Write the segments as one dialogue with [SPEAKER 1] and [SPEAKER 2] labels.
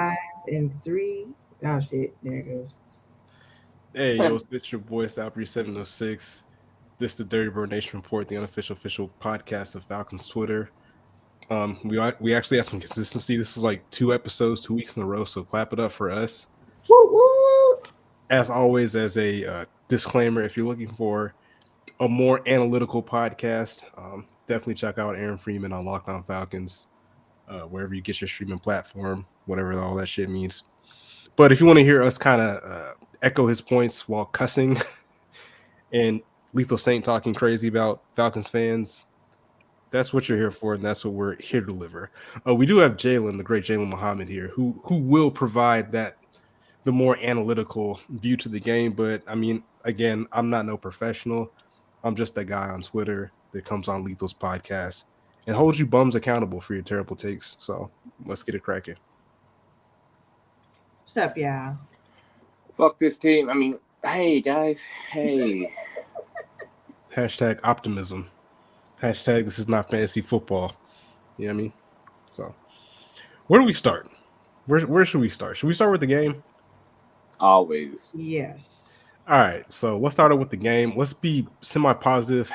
[SPEAKER 1] 5-3. Oh shit! There it goes.
[SPEAKER 2] Hey, yo, it's your boy Salpri 706. This is the Dirty Bird Nation Report, the unofficial official podcast of Falcons Twitter. We actually have some consistency. This is like 2 episodes, 2 weeks in a row, so clap it up for us.
[SPEAKER 1] Woo woo.
[SPEAKER 2] As always, as a disclaimer, if you're looking for a more analytical podcast, definitely check out Aaron Freeman on Locked On Falcons, wherever you get your streaming platform, whatever all that shit means. But if you want to hear us kind of echo his points while cussing and Lethal Saint talking crazy about Falcons fans, that's what you're here for, and that's what we're here to deliver. We do have Jalen, the great Jalen Muhammad here, who will provide the more analytical view to the game. But I mean, again, I'm not no professional. I'm just that guy on Twitter that comes on Lethal's podcast and holds you bums accountable for your terrible takes. So let's get it cracking.
[SPEAKER 1] What's up, y'all?
[SPEAKER 3] Fuck this team. I mean, hey guys, hey.
[SPEAKER 2] Hashtag optimism. Hashtag this is not fantasy football. You know what I mean? So where do we start? Where should we start? Should we start with the game?
[SPEAKER 3] Always.
[SPEAKER 1] Yes.
[SPEAKER 2] All right, so let's start out with the game. Let's be semi-positive,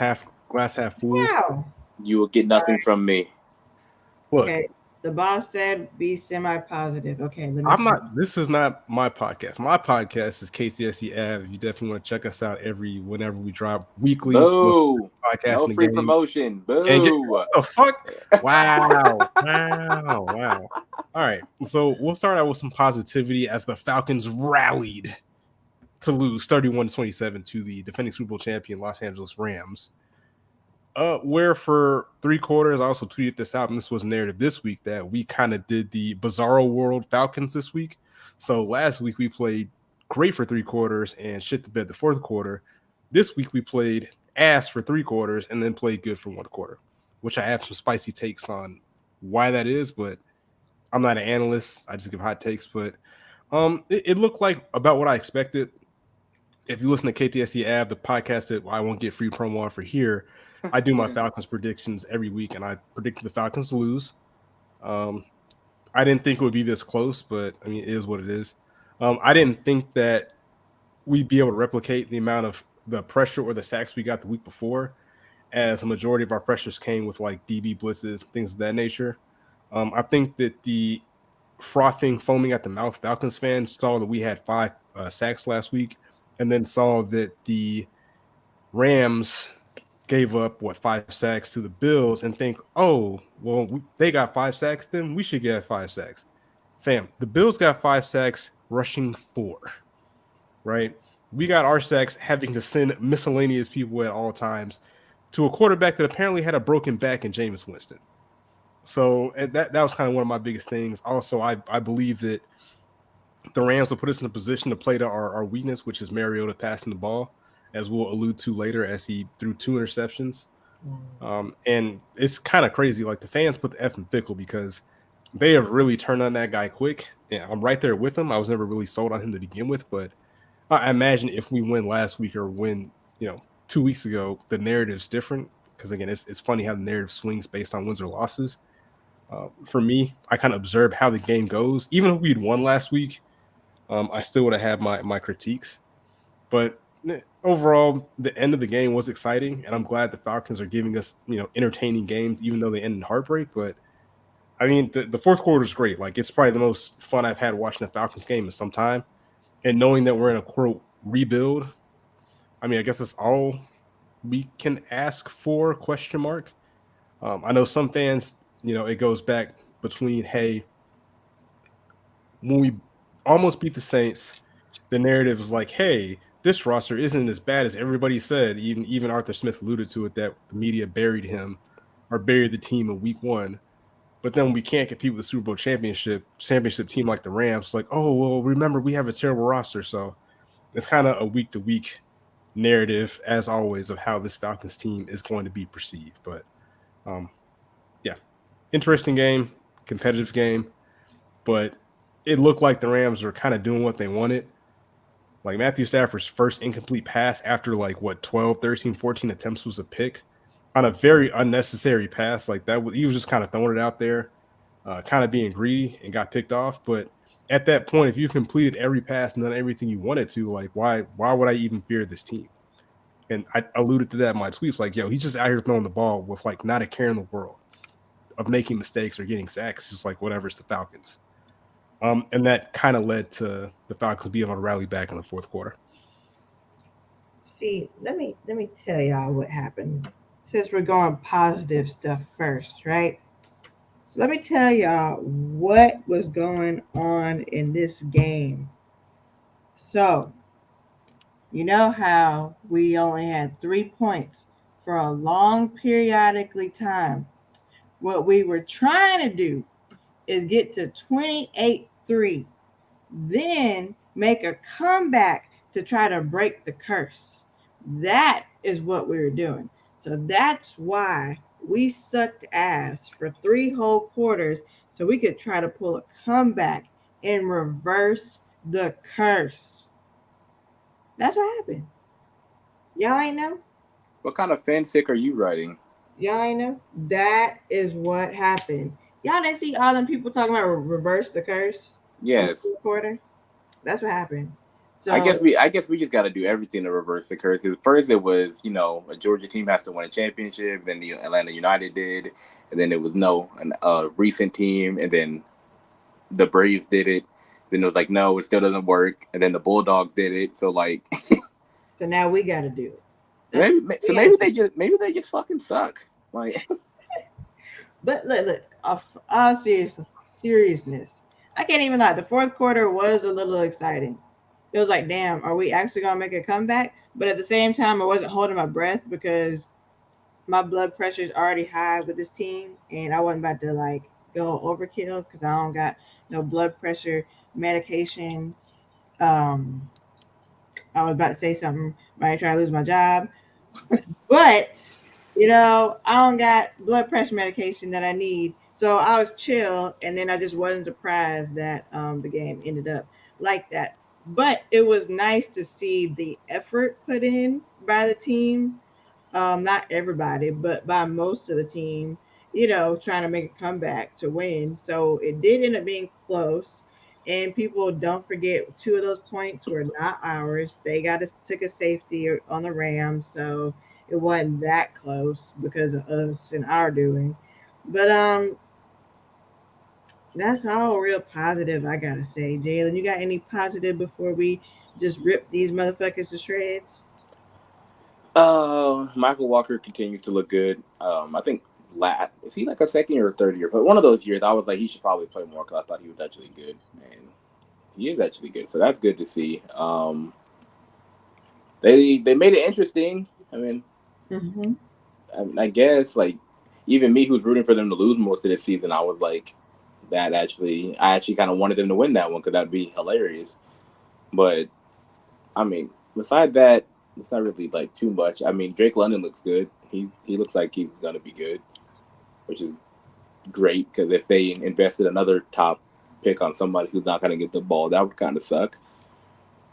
[SPEAKER 2] glass half full.
[SPEAKER 1] Wow.
[SPEAKER 3] You will get nothing from me.
[SPEAKER 2] Look,
[SPEAKER 1] Okay. The boss said be semi-positive. Okay.
[SPEAKER 2] I'm not. This is not my podcast. My podcast is KCSE Ave. You definitely want to check us out whenever we drop weekly.
[SPEAKER 3] Boo!
[SPEAKER 2] Podcast
[SPEAKER 3] No
[SPEAKER 2] in the
[SPEAKER 3] free
[SPEAKER 2] game.
[SPEAKER 3] promotion. Boo!
[SPEAKER 2] What the fuck? Wow. All right, so we'll start out with some positivity as the Falcons rallied to lose 31-27 to the defending Super Bowl champion Los Angeles Rams. Where for 3 quarters, I also tweeted this out, and this was narrative this week, that we kind of did the Bizarro World Falcons this week. So last week we played great for 3 quarters and shit the bed the fourth quarter. This week we played ass for 3 quarters and then played good for 1 quarter, which I have some spicy takes on why that is, but I'm not an analyst. I just give hot takes, but it looked like about what I expected. If you listen to KTSE Ave, the podcast that I won't get free promo on for here, I do my Falcons predictions every week, and I predicted the Falcons to lose. I didn't think it would be this close, but I mean, it is what it is. I didn't think that we'd be able to replicate the amount of the pressure or the sacks we got the week before, as a majority of our pressures came with like DB blitzes, things of that nature. I think that the frothing, foaming at the mouth Falcons fans saw that we had 5 sacks last week, and then saw that the Rams gave up 5 sacks to the Bills and think, oh, well, they got 5 sacks, then we should get 5 sacks. Fam, the Bills got 5 sacks rushing 4, right? We got our sacks having to send miscellaneous people at all times to a quarterback that apparently had a broken back in Jameis Winston. So that was kind of one of my biggest things. Also, I believe that the Rams will put us in a position to play to our weakness, which is Mariota passing the ball, as we'll allude to later, as he threw 2 interceptions. And it's kind of crazy. Like, the fans put the F in Fickle because they have really turned on that guy quick. And I'm right there with him. I was never really sold on him to begin with, but I imagine if we win last week or win, 2 weeks ago, the narrative's different. Because, again, it's funny how the narrative swings based on wins or losses. For me, I kind of observe how the game goes. Even if we'd won last week, I still would have had my critiques. But overall, the end of the game was exciting, and I'm glad the Falcons are giving us, entertaining games, even though they end in heartbreak. But I mean, the fourth quarter is great. Like, it's probably the most fun I've had watching a Falcons game in some time. And knowing that we're in a quote rebuild, I mean, I guess that's all we can ask for? ? I know some fans, it goes back between, hey, when we almost beat the Saints, the narrative is like, hey, this roster isn't as bad as everybody said. Even Arthur Smith alluded to it, that the media buried him or buried the team in week 1. But then we can't compete with the Super Bowl championship team like the Rams. Like, oh, well, remember, we have a terrible roster. So it's kind of a week-to-week narrative, as always, of how this Falcons team is going to be perceived. But, yeah, interesting game, competitive game. But it looked like the Rams were kind of doing what they wanted. Like, Matthew Stafford's first incomplete pass after, 12, 13, 14 attempts was a pick on a very unnecessary pass. Like, he was just kind of throwing it out there, kind of being greedy, and got picked off. But at that point, if you completed every pass and done everything you wanted to, like why would I even fear this team? And I alluded to that in my tweets, like, yo, he's just out here throwing the ball with like not a care in the world of making mistakes or getting sacks, just like whatever, it's the Falcons. And that kind of led to the Falcons being able to rally back in the fourth quarter.
[SPEAKER 1] See, let me tell y'all what happened. Since we're going positive stuff first, right? So let me tell y'all what was going on in this game. So, you know how we only had 3 points for a long periodically time. What we were trying to do is get to 28-3, then make a comeback to try to break the curse. That is what we were doing. So that's why we sucked ass for 3 whole quarters so we could try to pull a comeback and reverse the curse. That's what happened. Y'all ain't know?
[SPEAKER 3] What kind of fanfic are you writing?
[SPEAKER 1] Y'all ain't know? That is what happened. Y'all didn't see all them people talking about reverse the curse?
[SPEAKER 3] Yes.
[SPEAKER 1] Quarter. That's what happened. So
[SPEAKER 3] I guess we just got to do everything to reverse the curse. First, it was a Georgia team has to win a championship. Then the Atlanta United did, and then it was a recent team, and then the Braves did it. Then it was like, no, it still doesn't work. And then the Bulldogs did it. So like,
[SPEAKER 1] so now we got to do it.
[SPEAKER 3] maybe they just fucking suck. Like,
[SPEAKER 1] but look, all seriousness, I can't even lie. The fourth quarter was a little exciting. It was like, damn, are we actually gonna make a comeback? But at the same time, I wasn't holding my breath because my blood pressure is already high with this team, and I wasn't about to like go overkill because I don't got no blood pressure medication. I was about to say something, but I ain't trying to lose my job. But I don't got blood pressure medication that I need, so I was chill, and then I just wasn't surprised that the game ended up like that. But it was nice to see the effort put in by the team. Not everybody, but by most of the team, trying to make a comeback to win. So it did end up being close. And people don't forget 2 of those points were not ours. They took a safety on the Rams, so it wasn't that close because of us and our doing. But that's all real positive, I gotta say. Jalen, you got any positive before we just rip these motherfuckers to shreds?
[SPEAKER 3] Michael Walker continues to look good. I think is he like a second year or third year? But one of those years, I was like, he should probably play more because I thought he was actually good, and he is actually good. So that's good to see. They made it interesting. I mean, I guess like even me, who's rooting for them to lose most of the season, I was like, I actually kind of wanted them to win that one because that'd be hilarious. But I mean, beside that, it's not really like too much. I mean, Drake London looks good. He looks like he's gonna be good, which is great because if they invested another top pick on somebody who's not gonna get the ball, that would kind of suck.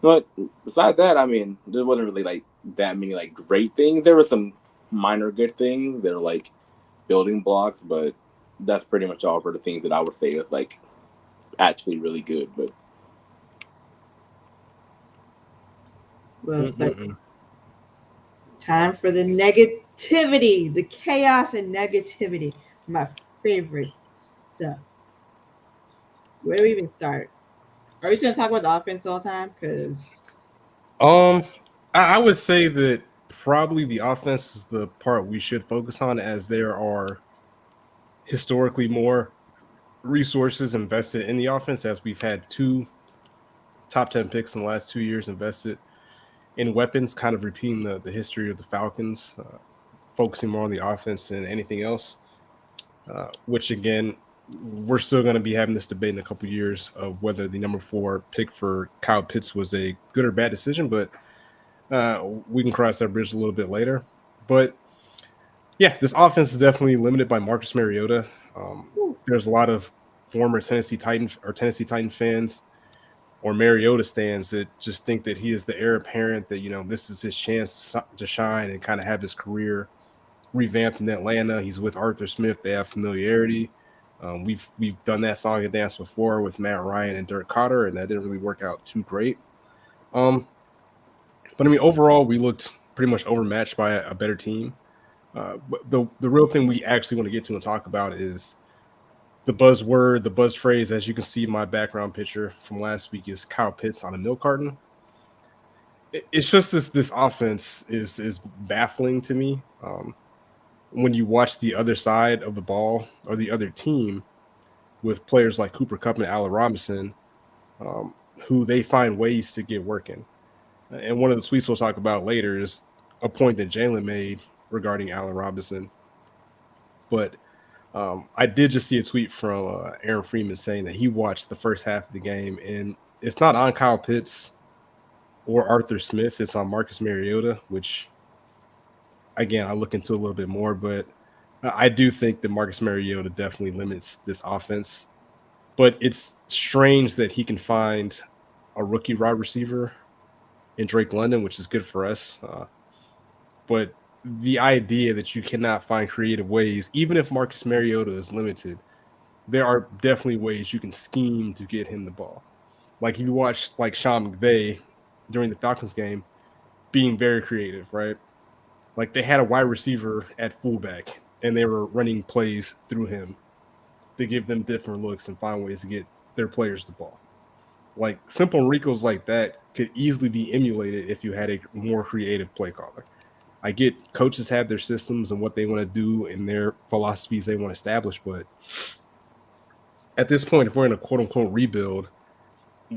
[SPEAKER 3] But besides that, I mean, there wasn't really like that many like great things. There were some minor good things that are like building blocks, but that's pretty much all for the things that I would say is like actually really good. But
[SPEAKER 1] time for the negativity, the chaos and negativity. My favorite stuff. Where do we even start? Are we just gonna talk about the offense all the time? Because
[SPEAKER 2] I would say that probably the offense is the part we should focus on, as there are historically more resources invested in the offense, as we've had 2 top 10 picks in the last 2 years invested in weapons, kind of repeating the history of the Falcons, focusing more on the offense than anything else, which again, we're still going to be having this debate in a couple of years of whether the number 4 pick for Kyle Pitts was a good or bad decision, but we can cross that bridge a little bit later. But yeah, this offense is definitely limited by Marcus Mariota. There's a lot of former Tennessee Titan fans or Mariota stands that just think that he is the heir apparent, that this is his chance to shine and kind of have his career revamped in Atlanta. He's with Arthur Smith. They have familiarity. We've done that song and dance before with Matt Ryan and Dirk Cotter, and that didn't really work out too great. But I mean, overall, we looked pretty much overmatched by a better team. But the real thing we actually want to get to and talk about is the buzzword, the buzz phrase. As you can see, my background picture from last week is Kyle Pitts on a milk carton. It's just this offense is baffling to me. When you watch the other side of the ball or the other team with players like Cooper Kupp and Allen Robinson, who they find ways to get working. And one of the tweets we'll talk about later is a point that Jalen made regarding Allen Robinson. But I did just see a tweet from Aaron Freeman saying that he watched the first half of the game, and it's not on Kyle Pitts or Arthur Smith. It's on Marcus Mariota, which, again, I look into a little bit more. But I do think that Marcus Mariota definitely limits this offense. But it's strange that he can find a rookie wide receiver in Drake London, which is good for us. But the idea that you cannot find creative ways, even if Marcus Mariota is limited, there are definitely ways you can scheme to get him the ball. Like if you watch like Sean McVay during the Falcons game being very creative, right? Like they had a wide receiver at fullback and they were running plays through him to give them different looks and find ways to get their players the ball. Like simple wrinkles like that could easily be emulated if you had a more creative play caller. I get coaches have their systems and what they want to do and their philosophies they want to establish, but at this point, if we're in a quote-unquote rebuild,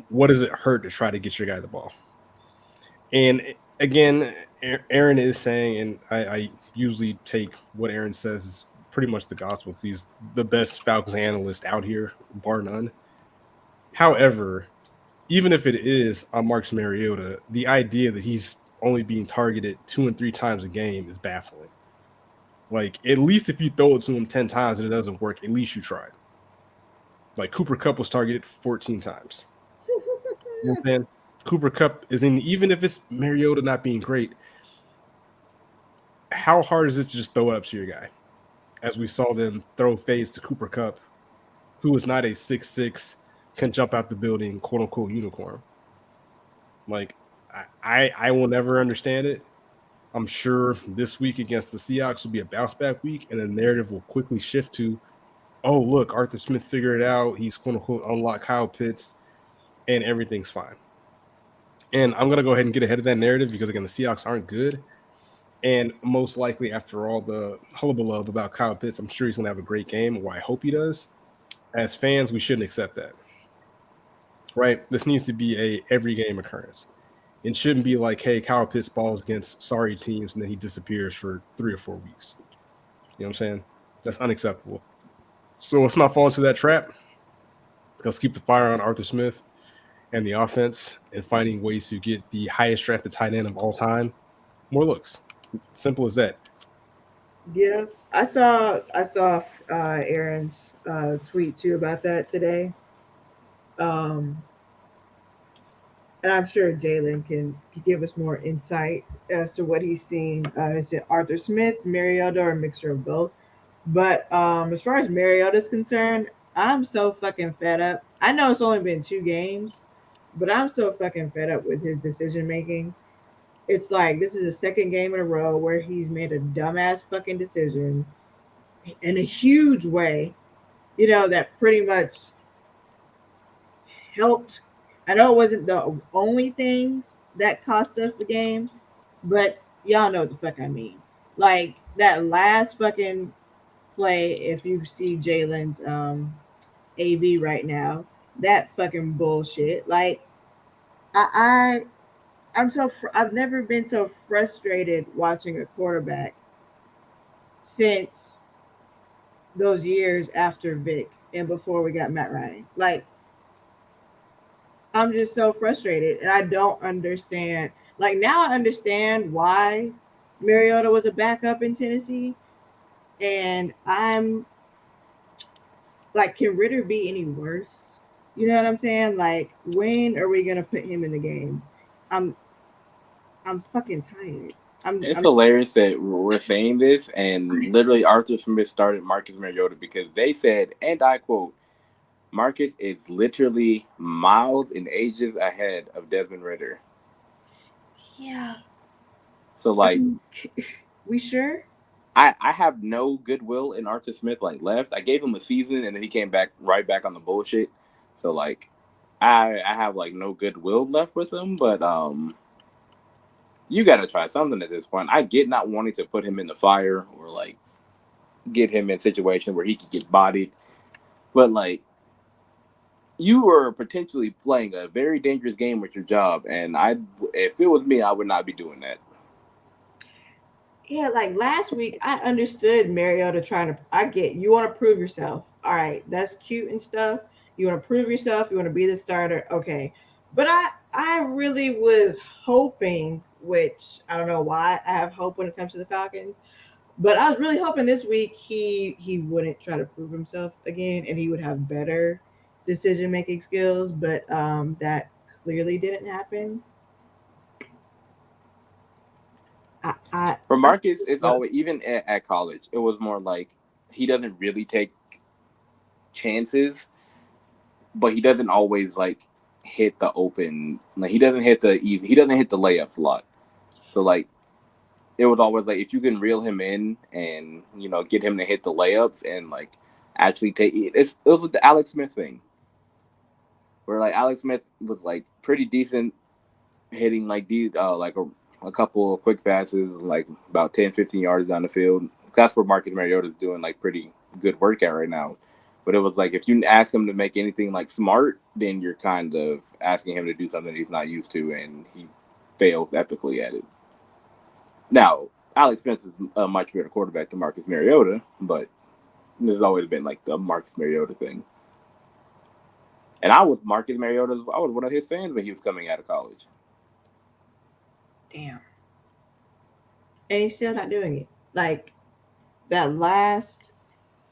[SPEAKER 2] what does it hurt to try to get your guy the ball? And again, Aaron is saying, and I usually take what Aaron says is pretty much the gospel because he's the best Falcons analyst out here, bar none. However, even if it is on Marcus Mariota, the idea that he's only being targeted 2 and 3 times a game is baffling. Like, at least if you throw it to him 10 times and it doesn't work, at least you tried. Like, Cooper Kupp was targeted 14 times. You know what I'm saying? Cooper Kupp is in, even if it's Mariota not being great, how hard is it to just throw it up to your guy? As we saw them throw fades to Cooper Kupp, who is not a 6'6", can jump out the building, quote-unquote unicorn. Like, I will never understand it. I'm sure this week against the Seahawks will be a bounce-back week, and the narrative will quickly shift to, oh, look, Arthur Smith figured it out. He's, quote-unquote, unlocked Kyle Pitts, and everything's fine. And I'm going to go ahead and get ahead of that narrative because, again, the Seahawks aren't good. And most likely, after all the hullabaloo about Kyle Pitts, I'm sure he's going to have a great game, or I hope he does. As fans, we shouldn't accept that. Right? This needs to be a every-game occurrence. It shouldn't be like, hey, Kyle Pitts balls against sorry teams, and then he disappears for 3 or 4 weeks. You know what I'm saying? That's unacceptable. So let's not fall into that trap. Let's keep the fire on Arthur Smith and the offense and finding ways to get the highest drafted tight end of all time more looks. Simple as that.
[SPEAKER 1] Yeah, I saw Aaron's tweet too about that today. And I'm sure Jalen can give us more insight as to what he's seen. Is it Arthur Smith, Mariota, or a mixture of both? But as far as Mariota's concerned, I'm so fucking fed up. I know it's only been 2 games, but I'm so fucking fed up with his decision making. It's like this is the 2nd game in a row where he's made a dumbass fucking decision in a huge way, you know, that pretty much helped. I know it wasn't the only things that cost us the game, but y'all know what the fuck I mean. Like that last fucking play, if you see Jalen's AV right now, that fucking bullshit. Like I've never been so frustrated watching a quarterback since those years after Vic and before we got Matt Ryan. Like I'm just so frustrated and I don't understand. Like now I understand why Mariota was a backup in Tennessee. And I'm like, can Ritter be any worse? You know what I'm saying? Like, when are we gonna put him in the game? I'm fucking tired.
[SPEAKER 3] It's hilarious that we're saying this, and literally Arthur Smith started Marcus Mariota because they said, and I quote, Marcus is literally miles and ages ahead of Desmond Ridder.
[SPEAKER 1] Yeah.
[SPEAKER 3] So, like,
[SPEAKER 1] we sure?
[SPEAKER 3] I have no goodwill in Arthur Smith, like, left. I gave him a season, and then he came right back on the bullshit. So, like, I have, like, no goodwill left with him, but, you got to try something at this point. I get not wanting to put him in the fire or, like, get him in a situation where he could get bodied. But, like, you were potentially playing a very dangerous game with your job. And if it was me, I would not be doing that.
[SPEAKER 1] Yeah, like last week, I understood Mariota I get you want to prove yourself. All right, that's cute and stuff. You want to prove yourself. You want to be the starter. Okay. But I really was hoping, which I don't know why I have hope when it comes to the Falcons, but I was really hoping this week he wouldn't try to prove himself again and he would have better decision making skills. But that clearly didn't happen.
[SPEAKER 3] For Marcus, it's always, even at college, it was more like he doesn't really take chances, but he doesn't always like hit the open. Like he doesn't hit the layups a lot. So like it was always like if you can reel him in and get him to hit the layups and like actually take it. It was the Alex Smith thing, where like Alex Smith was like pretty decent hitting like like a couple of quick passes, like about 10, 15 yards down the field. That's where Marcus Mariota is doing like pretty good workout right now. But it was like if you ask him to make anything like smart, then you're kind of asking him to do something he's not used to, and he fails epically at it. Now, Alex Smith is a much better quarterback than Marcus Mariota, but this has always been like the Marcus Mariota thing. And I was one of his fans when he was coming out of college.
[SPEAKER 1] Damn. And he's still not doing it. Like that last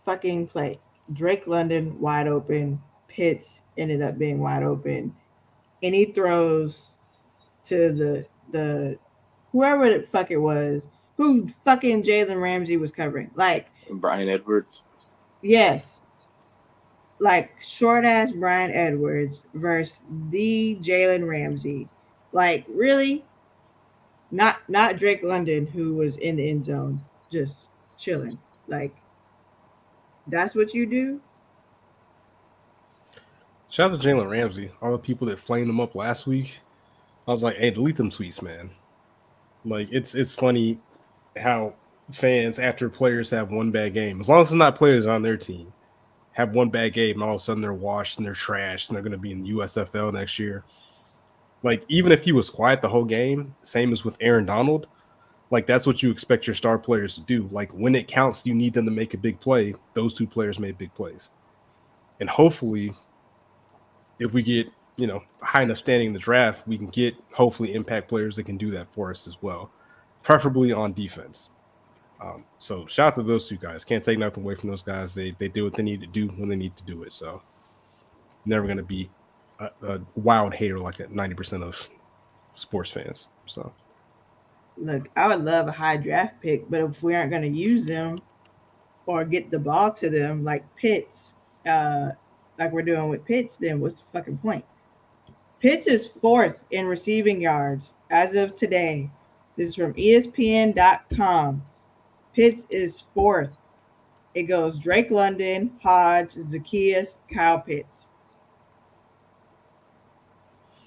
[SPEAKER 1] fucking play. Drake London wide open. Pitts ended up being wide open. And he throws to the whoever the fuck it was, who fucking Jalen Ramsey was covering. Like
[SPEAKER 3] Brian Edwards.
[SPEAKER 1] Yes. Like short ass Brian Edwards versus the Jalen Ramsey. Like really? Not Drake London, who was in the end zone just chilling. Like that's what you do.
[SPEAKER 2] Shout out to Jalen Ramsey. All the people that flamed him up last week. I was like, hey, delete them tweets, man. Like it's funny how fans after players have one bad game, as long as it's not players on their team, have one bad game, and all of a sudden they're washed and they're trashed and they're going to be in the USFL next year. Like, even if he was quiet the whole game, same as with Aaron Donald, like, that's what you expect your star players to do. Like, when it counts, you need them to make a big play. Those two players made big plays. And hopefully, if we get, high enough standing in the draft, we can get, hopefully, impact players that can do that for us as well, preferably on defense. So, shout out to those two guys. Can't take nothing away from those guys. They do what they need to do when they need to do it. So, never going to be a wild hater like 90% of sports fans. So,
[SPEAKER 1] look, I would love a high draft pick, but if we aren't going to use them or get the ball to them like Pitts, like we're doing with Pitts, then what's the fucking point? Pitts is 4th in receiving yards as of today. This is from ESPN.com. Pitts is 4th. It goes Drake London, Hodge, Zacchaeus, Kyle Pitts.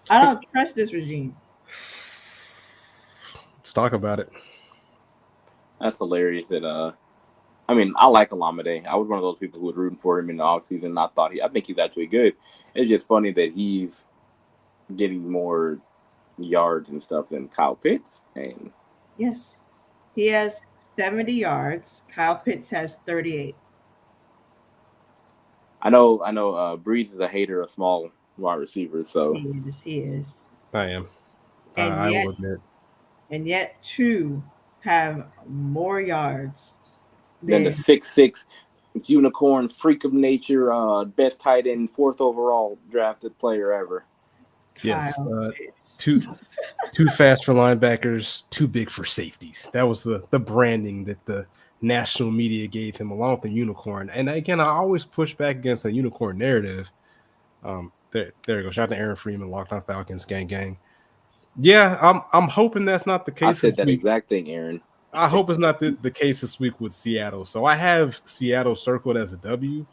[SPEAKER 1] I don't trust this regime.
[SPEAKER 2] Let's talk about it.
[SPEAKER 3] That's hilarious that I mean, I like Alameda. I was one of those people who was rooting for him in the offseason. I think he's actually good. It's just funny that he's getting more yards and stuff than Kyle Pitts. And
[SPEAKER 1] yes, he has 70 yards. Kyle Pitts has 38.
[SPEAKER 3] I know. Breeze is a hater of small wide receivers, so
[SPEAKER 1] he is.
[SPEAKER 2] I am.
[SPEAKER 1] And
[SPEAKER 2] I
[SPEAKER 1] yet,
[SPEAKER 2] will admit.
[SPEAKER 1] And yet, 2 have more yards
[SPEAKER 3] than the 6'6" unicorn freak of nature, best tight end, 4th overall drafted player ever.
[SPEAKER 2] Yes,
[SPEAKER 1] Kyle
[SPEAKER 2] too
[SPEAKER 1] Pitts.
[SPEAKER 2] too fast for linebackers, too big for safeties. That was the branding that the national media gave him, along with the unicorn. And again, I always push back against the unicorn narrative. There you go. Shout out to Aaron Freeman, Locked On Falcons, gang, gang. Yeah, I'm hoping that's not the
[SPEAKER 3] I
[SPEAKER 2] case
[SPEAKER 3] said
[SPEAKER 2] this
[SPEAKER 3] that
[SPEAKER 2] week.
[SPEAKER 3] exact thing, Aaron.
[SPEAKER 2] I hope it's not the case this week with Seattle. So I have Seattle circled as a W,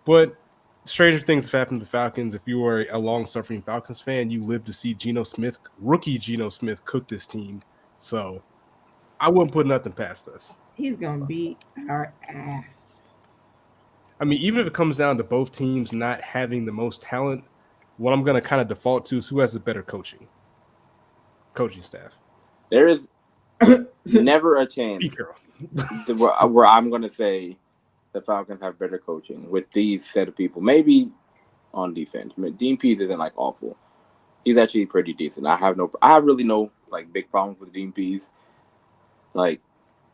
[SPEAKER 2] but stranger things have happened to the Falcons. If you are a long-suffering Falcons fan, you lived to see rookie Geno Smith, cook this team. So I wouldn't put nothing past us.
[SPEAKER 1] He's gonna beat our ass.
[SPEAKER 2] I mean, even if it comes down to both teams not having the most talent, what I'm going to kind of default to is who has the better coaching staff.
[SPEAKER 3] There is never a chance where I'm going to say the Falcons have better coaching with these set of people. Maybe on defense. I mean, Dean Pease isn't like awful. He's actually pretty decent. I have really no like big problems with Dean Pease. Like,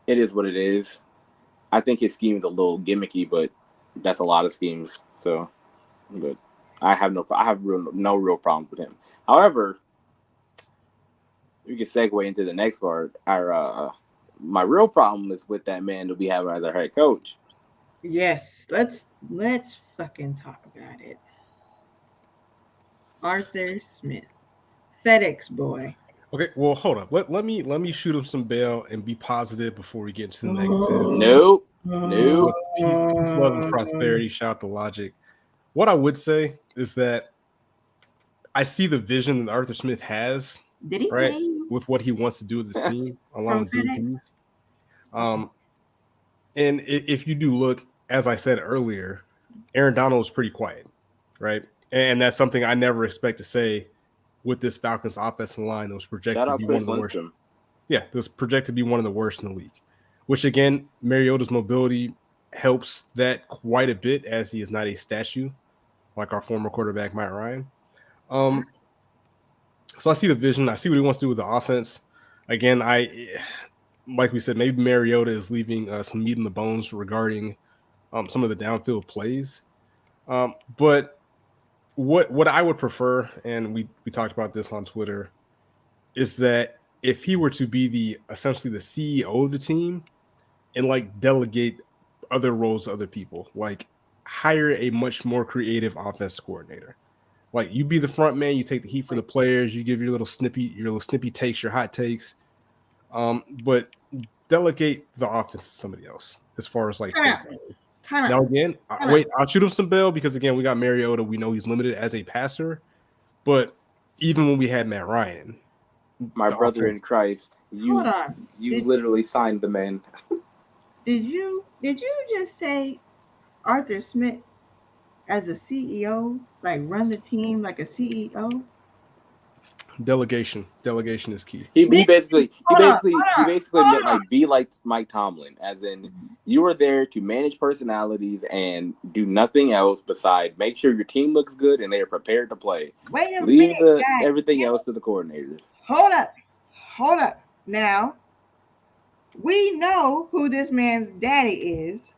[SPEAKER 3] it is what it is. I think his scheme is a little gimmicky, but that's a lot of schemes. So, but I have no real problems with him. However, we can segue into the next part. My real problem is with that man that we have as our head coach.
[SPEAKER 1] Yes, let's fucking talk about it. Arthur Smith, FedEx boy.
[SPEAKER 2] Okay, well, hold up. Let me shoot him some bail and be positive before we get into the negative.
[SPEAKER 3] Nope.
[SPEAKER 2] Peace, love, and prosperity. Shout out to Logic. What I would say is that I see the vision that Arthur Smith has,
[SPEAKER 1] Did he
[SPEAKER 2] right,
[SPEAKER 1] pay you
[SPEAKER 2] with what he wants to do with his team, along with
[SPEAKER 1] from
[SPEAKER 2] DPs. And if you do look, as I said earlier, Aaron Donald was pretty quiet, right? And that's something I never expect to say with this Falcons offensive line that was projected to be one of the worst. Yeah, it was projected to be one of the worst in the league, which again, Mariota's mobility helps that quite a bit, as he is not a statue like our former quarterback, Matt Ryan. So I see the vision. I see what he wants to do with the offense. Again, like we said, maybe Mariota is leaving some meat in the bones regarding some of the downfield plays. But what I would prefer, and we talked about this on Twitter, is that if he were to be essentially the CEO of the team and like delegate other roles to other people, like hire a much more creative offense coordinator. Like, you be the front man, you take the heat for the players, you give your little snippy takes, your hot takes. But delegate the offense to somebody else as far as like now again, I'll shoot him some bail because again, we got Mariota. We know he's limited as a passer, but even when we had Matt Ryan,
[SPEAKER 3] my brother in Christ, you literally signed the man.
[SPEAKER 1] Did you just say Arthur Smith as a CEO, like run the team like a CEO?
[SPEAKER 2] Delegation is key.
[SPEAKER 3] He basically meant like be like Mike Tomlin, as in you are there to manage personalities and do nothing else beside make sure your team looks good and they are prepared to play. Leave everything else to the coordinators.
[SPEAKER 1] Hold up. Now, we know who this man's daddy is.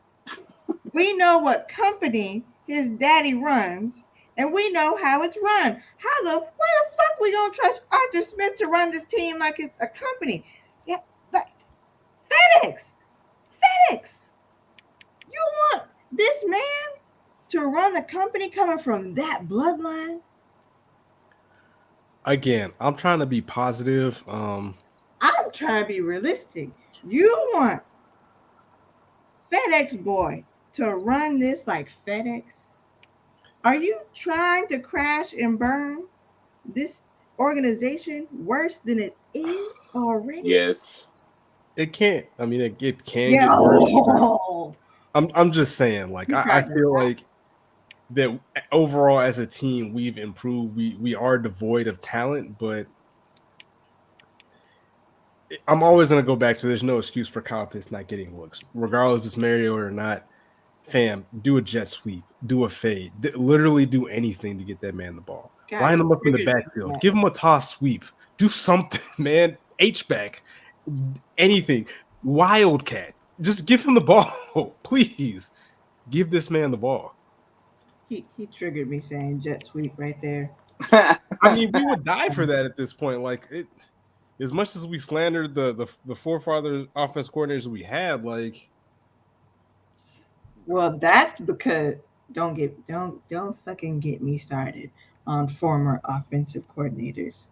[SPEAKER 1] We know what company his daddy runs. And we know how it's run. Why the fuck we gonna trust Arthur Smith to run this team like it's a company? Yeah, like FedEx. You want this man to run the company coming from that bloodline?
[SPEAKER 2] Again, I'm trying to be positive.
[SPEAKER 1] I'm trying to be realistic. You want FedEx boy to run this like FedEx? Are you trying to crash and burn this organization worse than it is already?
[SPEAKER 3] Yes.
[SPEAKER 2] It can't. I mean, it can get worse. I'm just saying, like, I feel like that overall as a team, we've improved. We are devoid of talent, but I'm always going to go back to there's no excuse for Kyle Pitts not getting looks, regardless if it's Mariota or not. Fam, do a jet sweep, do a fade, literally do anything to get that man the ball. God, line him up in the backfield, give him a toss sweep, do something, man. H-back, anything, wildcat, just give him the ball, please. Give this man the ball.
[SPEAKER 1] He triggered me saying jet sweep right there.
[SPEAKER 2] I mean, we would die for that at this point. Like it, as much as we slandered the four father offense coordinators we had, like.
[SPEAKER 1] Well, that's because don't fucking get me started on former offensive coordinators.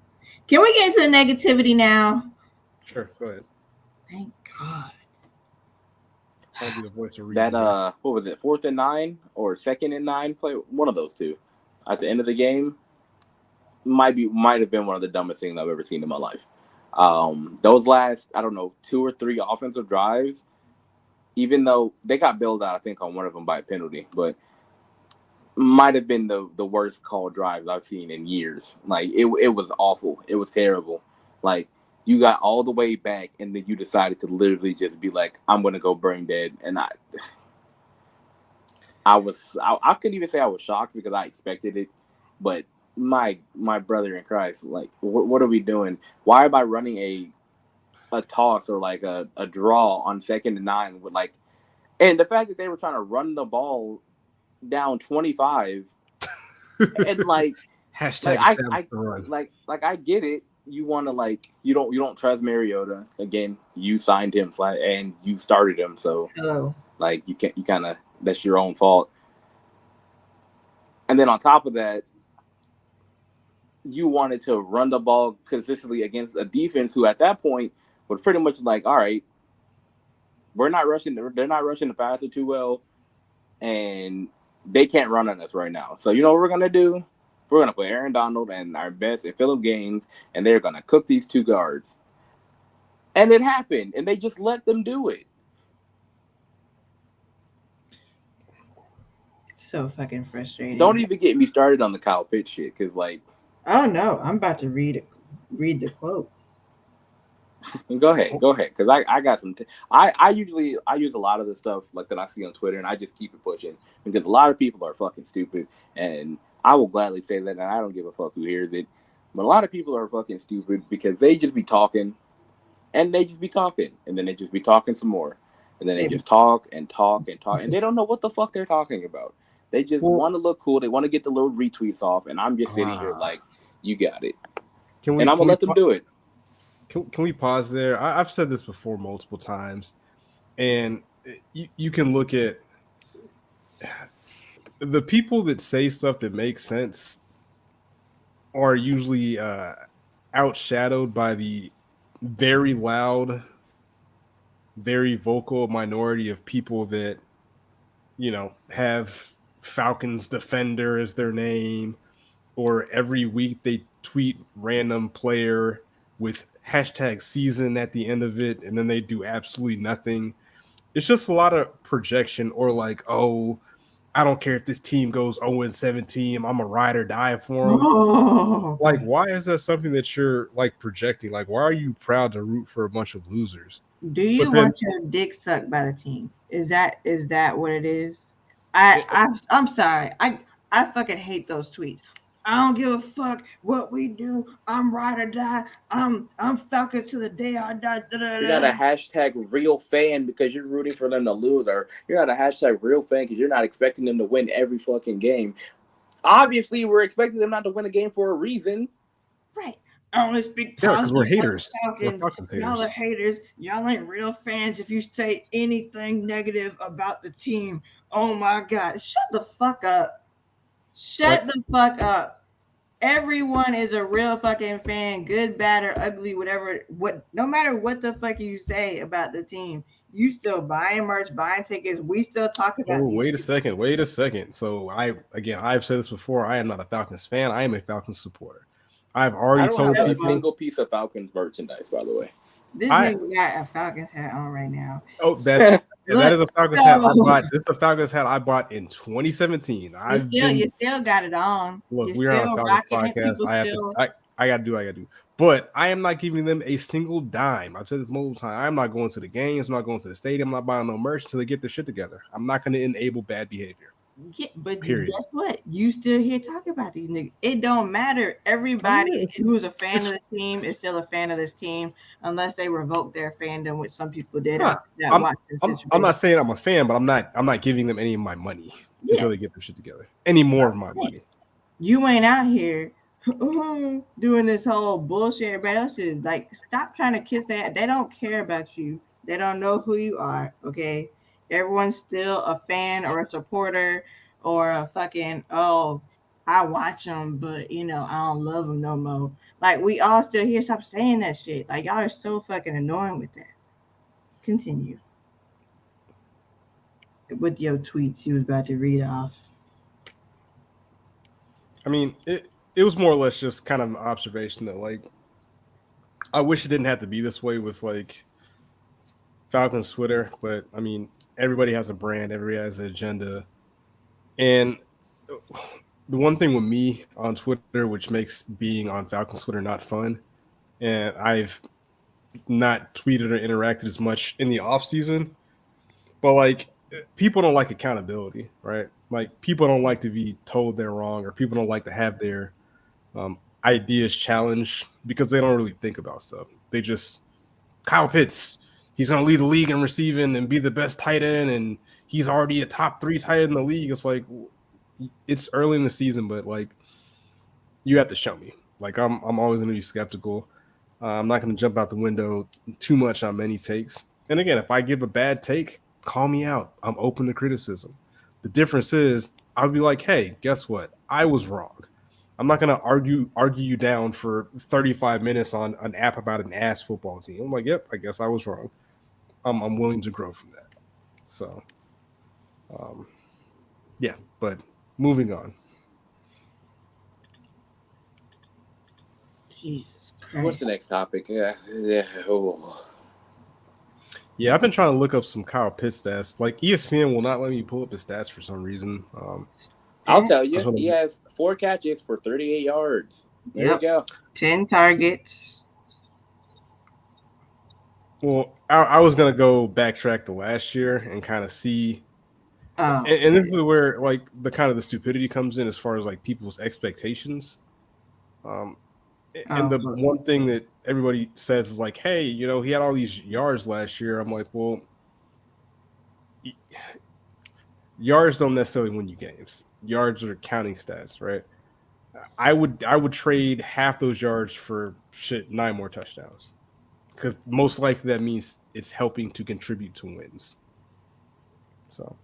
[SPEAKER 1] Can we get into the negativity now?
[SPEAKER 2] Sure, go ahead.
[SPEAKER 1] Thank God.
[SPEAKER 2] I'll be the voice of reason.
[SPEAKER 3] That what was it, 4th and 9 or 2nd and 9 play? One of those two. At the end of the game, might have been one of the dumbest things I've ever seen in my life. Those last, I don't know, 2 or 3 offensive drives, even though they got bailed out, I think, on one of them by a penalty, but might have been the worst call drives I've seen in years. Like it was awful. It was terrible. Like you got all the way back and then you decided to literally just be like, I'm gonna go brain dead. And I couldn't even say I was shocked because I expected it, but my brother in Christ, like what are we doing? Why am I running a toss or like a draw on 2nd and 9 with like, and the fact that they were trying to run the ball down 25 and like
[SPEAKER 2] hashtag
[SPEAKER 3] like I get it. You want to like you don't trust Mariota again. You signed him and you started him, so like you kind of that's your own fault. And then on top of that, you wanted to run the ball consistently against a defense who at that point was pretty much like, all right, they're not rushing the passer too well, and they can't run on us right now. So you know what we're gonna do? We're gonna put Aaron Donald and our best and Phillip Gaines, and they're gonna cook these 2 guards. And it happened, and they just let them do it.
[SPEAKER 1] It's so fucking frustrating.
[SPEAKER 3] Don't even get me started on the Kyle Pitts shit, because like,
[SPEAKER 1] oh no, I'm about to read the quote.
[SPEAKER 3] Go ahead, because I got some. I use a lot of the stuff like that I see on Twitter, and I just keep it pushing because a lot of people are fucking stupid, and I will gladly say that, and I don't give a fuck who hears it. But a lot of people are fucking stupid because they just be talking, and they just be talking, and then they just be talking some more, and then they just talk and talk and talk, and they don't know what the fuck they're talking about. They just want to look cool. They want to get the little retweets off, and I'm just sitting here like, you got it, and I'm gonna let them do it.
[SPEAKER 2] Can we pause there? I've said this before multiple times, and you can look at the people that say stuff that makes sense are usually outshadowed by the very loud, very vocal minority of people that, you know, have Falcons Defender as their name, or every week they tweet random player with hashtag season at the end of it, and then they do absolutely nothing. It's just a lot of projection, or like, oh, I don't care if this team goes 0-17, I'm a ride or die for them. Oh. Like, why is that something that you're like projecting? Like, why are you proud to root for a bunch of losers?
[SPEAKER 1] Do you want your dick sucked by the team? Is that what it is? I'm sorry. I fucking hate those tweets. I don't give a fuck what we do. I'm ride or die. I'm Falcons to the day I die.
[SPEAKER 3] You're not a hashtag real fan because you're rooting for them to lose, or you're not a hashtag real fan because you're not expecting them to win every fucking game. Obviously, we're expecting them not to win a game for a reason.
[SPEAKER 1] Right. I only speak
[SPEAKER 2] positive. Yeah, because we're haters. We're
[SPEAKER 1] Falcons. Y'all are haters. Y'all ain't real fans if you say anything negative about the team. Oh my God. Shut the fuck up. Shut the fuck up. Everyone is a real fucking fan, good, bad, or ugly, whatever. No matter what the fuck you say about the team, you still buying merch, buying tickets. We still talk about.
[SPEAKER 2] Oh, wait a second. So I've said this before. I am not a Falcons fan. I am a Falcons supporter. I've already told people.
[SPEAKER 3] A single piece of Falcons merchandise, by the way.
[SPEAKER 1] This nigga got a Falcons hat on right now.
[SPEAKER 2] Oh, that is a Falcons hat I bought. This is a Falcons hat I bought in 2017.
[SPEAKER 1] You still got it on.
[SPEAKER 2] Look, we're on a Falcons podcast. I gotta do. But I am not giving them a single dime. I've said this multiple times. I'm not going to the games. I'm not going to the stadium. I'm not buying no merch until they get their shit together. I'm not going to enable bad behavior.
[SPEAKER 1] Yeah, but guess what? You still here talking about these niggas. It don't matter. Everybody who's a fan of the team is still a fan of this team, unless they revoke their fandom, which some people did.
[SPEAKER 2] I'm not saying I'm a fan, but I'm not giving them any of my money until they get their shit together. Any more of my money.
[SPEAKER 1] You ain't out here doing this whole bullshit. Everybody else is like, stop trying to kiss that. They don't care about you. They don't know who you are. Okay, everyone's still a fan or a supporter or a fucking I watch them, but I don't love them no more. Like we all still here. Stop saying that shit. Like y'all are so fucking annoying with that. Continue with your tweets you was about to read off.
[SPEAKER 2] I mean, it was more or less just kind of an observation that like I wish it didn't have to be this way with like Falcons Twitter, but I mean, everybody has a brand, everybody has an agenda, and the one thing with me on Twitter, which makes being on Falcons Twitter not fun, and I've not tweeted or interacted as much in the off season, but like people don't like accountability, right? Like people don't like to be told they're wrong, or people don't like to have their ideas challenged because they don't really think about stuff. They just Kyle Pitts, he's going to lead the league in receiving and be the best tight end, and he's already a top 3 tight end in the league. It's like it's early in the season, but like you have to show me. Like I'm always going to be skeptical. I'm not going to jump out the window too much on many takes. And again, if I give a bad take, call me out. I'm open to criticism. The difference is I'll be like, hey, guess what? I was wrong. I'm not going to argue you down for 35 minutes on an app about an ass football team. I'm like, yep, I guess I was wrong. I'm willing to grow from that. So, yeah, but moving on.
[SPEAKER 1] Jesus Christ.
[SPEAKER 3] What's the next topic?
[SPEAKER 2] Yeah, I've been trying to look up some Kyle Pitts stats. Like ESPN will not let me pull up his stats for some reason.
[SPEAKER 3] I'll tell you, he has 4 catches for 38 yards. There you go.
[SPEAKER 1] 10 targets.
[SPEAKER 2] Well, I was gonna go backtrack to last year and kind of see, and this is where like the kind of the stupidity comes in as far as like people's expectations. And the one thing that everybody says is like, hey, he had all these yards last year. I'm like, well, yards don't necessarily win you games. Yards are counting stats, right? I would trade half those yards for 9 more touchdowns, because most likely that means it's helping to contribute to wins. So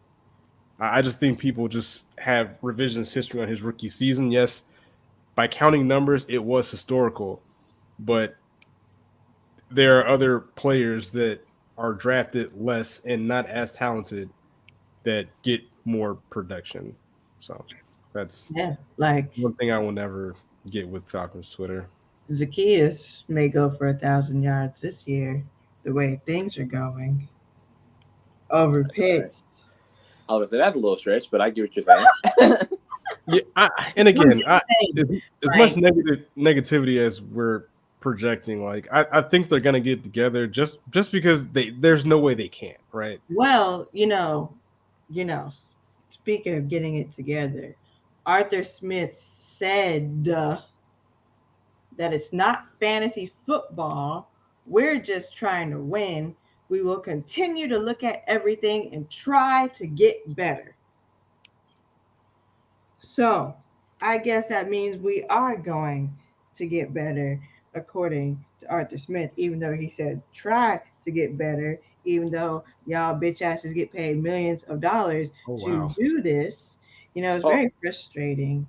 [SPEAKER 2] I just think people just have revisionist history on his rookie season. Yes, by counting numbers, it was historical, but there are other players that are drafted less and not as talented that get more production. So that's
[SPEAKER 1] like
[SPEAKER 2] one thing I will never get with Falcons Twitter.
[SPEAKER 1] Zacchaeus may go for 1,000 yards this year, the way things are going. Over Pitts.
[SPEAKER 3] I was say that's a little stretch, but I get what you're saying.
[SPEAKER 2] Yeah, and again, as much negativity as we're projecting, like I think they're gonna get together just because there's no way they can't, right?
[SPEAKER 1] Well, speaking of getting it together, Arthur Smith said that it's not fantasy football. We're just trying to win. We will continue to look at everything and try to get better. So I guess that means we are going to get better, according to Arthur Smith, even though he said try to get better, even though y'all bitch asses get paid millions of dollars to do this. It's very frustrating.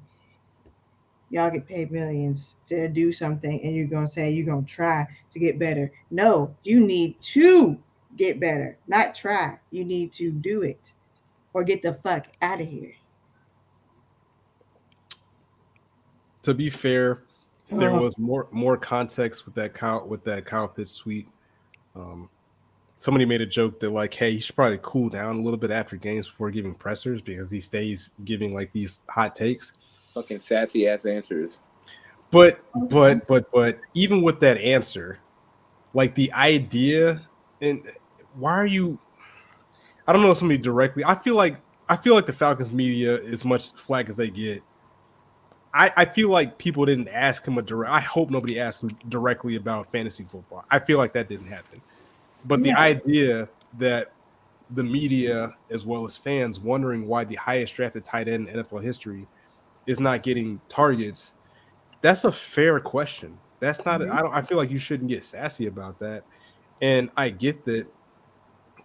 [SPEAKER 1] Y'all get paid millions to do something, and you're going to say you're going to try to get better. No, you need to get better, not try. You need to do it or get the fuck out of here.
[SPEAKER 2] To be fair, there was more context with that Kyle Pitts tweet. Somebody made a joke that like, hey, he should probably cool down a little bit after games before giving pressers because he stays giving like these hot takes.
[SPEAKER 3] Fucking sassy ass answers.
[SPEAKER 2] But even with that answer, like the idea, and why are you? I don't know somebody directly. I feel like the Falcons media, as much flack as they get, I feel like people didn't ask him I hope nobody asked him directly about fantasy football. I feel like that didn't happen. But the idea that the media, as well as fans, wondering why the highest drafted tight end in NFL history is not getting targets, That's a fair question. That's not.
[SPEAKER 1] Mhm.
[SPEAKER 2] I feel like you shouldn't get sassy about that. And I get that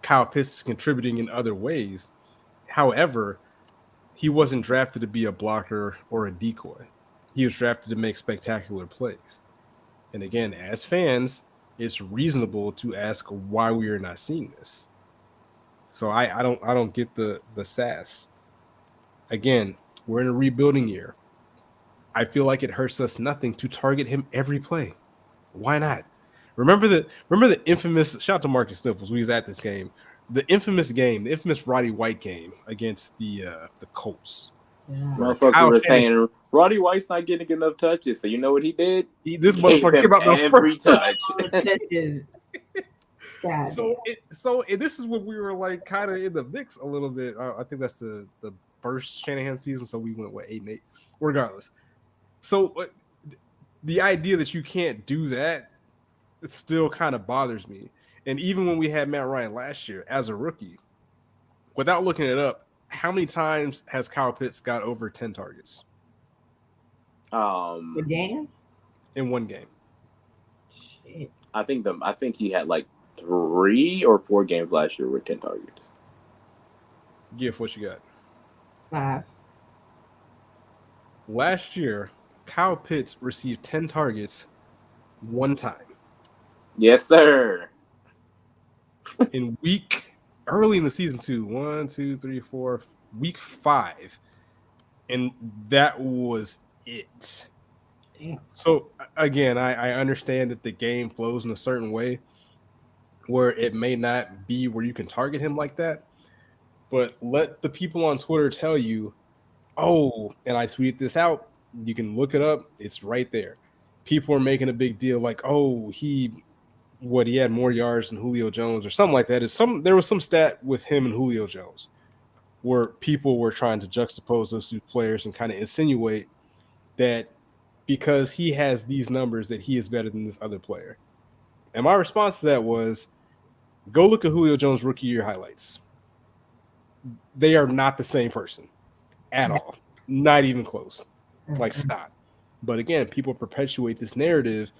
[SPEAKER 2] Kyle Pitts is contributing in other ways. However, he wasn't drafted to be a blocker or a decoy. He was drafted to make spectacular plays. And again, as fans, it's reasonable to ask why we are not seeing this. So I don't get the sass. Again, we're in a rebuilding year. I feel like it hurts us nothing to target him every play. Why not? Remember the infamous shout out to Marcus Stiffles. We was at this game. The infamous Roddy White game against the Colts.
[SPEAKER 1] Yeah.
[SPEAKER 2] Where
[SPEAKER 3] Motherfuckers
[SPEAKER 2] Kyle
[SPEAKER 3] were
[SPEAKER 2] Shanahan,
[SPEAKER 3] saying Roddy White's not getting enough touches, so you know what he did?
[SPEAKER 2] this
[SPEAKER 3] Gave
[SPEAKER 2] motherfucker
[SPEAKER 3] him
[SPEAKER 2] came out the
[SPEAKER 3] every
[SPEAKER 2] first
[SPEAKER 3] touch.
[SPEAKER 1] Touches. God
[SPEAKER 2] So this is when we were like kind of in the mix a little bit. I think that's the first Shanahan season, so we went 8-8. Regardless, so the idea that you can't do that, it still kind of bothers me. And even when we had Matt Ryan last year as a rookie, without looking it up, how many times has Kyle Pitts got over 10 targets
[SPEAKER 1] The game?
[SPEAKER 2] in one game?
[SPEAKER 1] Shit.
[SPEAKER 3] I think he had like 3 or 4 games last year with 10 targets.
[SPEAKER 2] Give what you got.
[SPEAKER 1] 5.
[SPEAKER 2] Last year, Kyle Pitts received 10 targets one time.
[SPEAKER 3] Yes, sir.
[SPEAKER 2] In early in the season too. 1, 2, 3, 4, week 5. And that was it.
[SPEAKER 1] Damn.
[SPEAKER 2] So again, I understand that the game flows in a certain way where it may not be where you can target him like that. But let the people on Twitter tell you, oh, and I tweeted this out. You can look it up. It's right there. People are making a big deal like, oh, he had more yards than Julio Jones or something like that. There was some stat with him and Julio Jones where people were trying to juxtapose those two players and kind of insinuate that because he has these numbers that he is better than this other player. And my response to that was, go look at Julio Jones' rookie year highlights. They are not the same person at all. Not even close. Like, stop. But again, people perpetuate this narrative.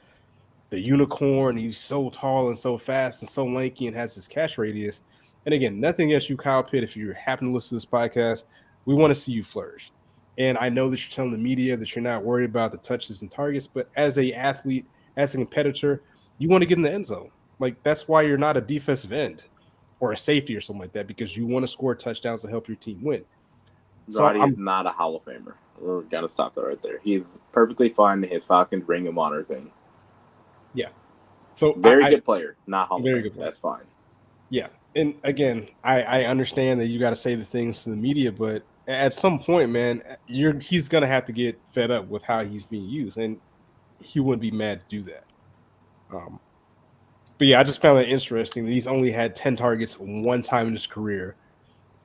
[SPEAKER 2] The unicorn, he's so tall and so fast and so lanky and has this catch radius. And again, nothing against you, Kyle Pitt. If you happen to listen to this podcast, we want to see you flourish. And I know that you're telling the media that you're not worried about the touches and targets, but as a athlete, as a competitor, you want to get in the end zone. Like, that's why you're not a defensive end or a safety or something like that, because you want to score touchdowns to help your team win.
[SPEAKER 3] Roddy is not a Hall of Famer. We're got to stop that right there. He's perfectly fine in his Falcons Ring of Honor thing.
[SPEAKER 2] Yeah. So
[SPEAKER 3] very good player, not Hall of
[SPEAKER 2] very
[SPEAKER 3] Famer.
[SPEAKER 2] good player.
[SPEAKER 3] That's fine.
[SPEAKER 2] Yeah. And again, I understand that you got to say the things to the media, but at some point, man, he's going to have to get fed up with how he's being used, and he wouldn't be mad to do that. But yeah, I just found that interesting that he's only had 10 targets one time in his career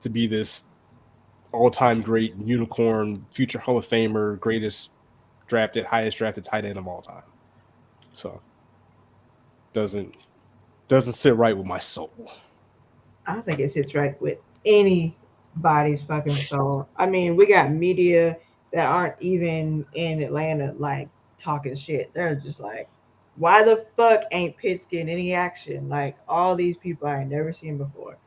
[SPEAKER 2] to be this all-time great unicorn, future Hall of Famer, highest drafted tight end of all time. So doesn't sit right with my soul.
[SPEAKER 1] I don't think it sits right with anybody's fucking soul. I mean, we got media that aren't even in Atlanta like talking shit. They're just like, why the fuck ain't Pitts getting any action? Like all these people I ain't never seen before.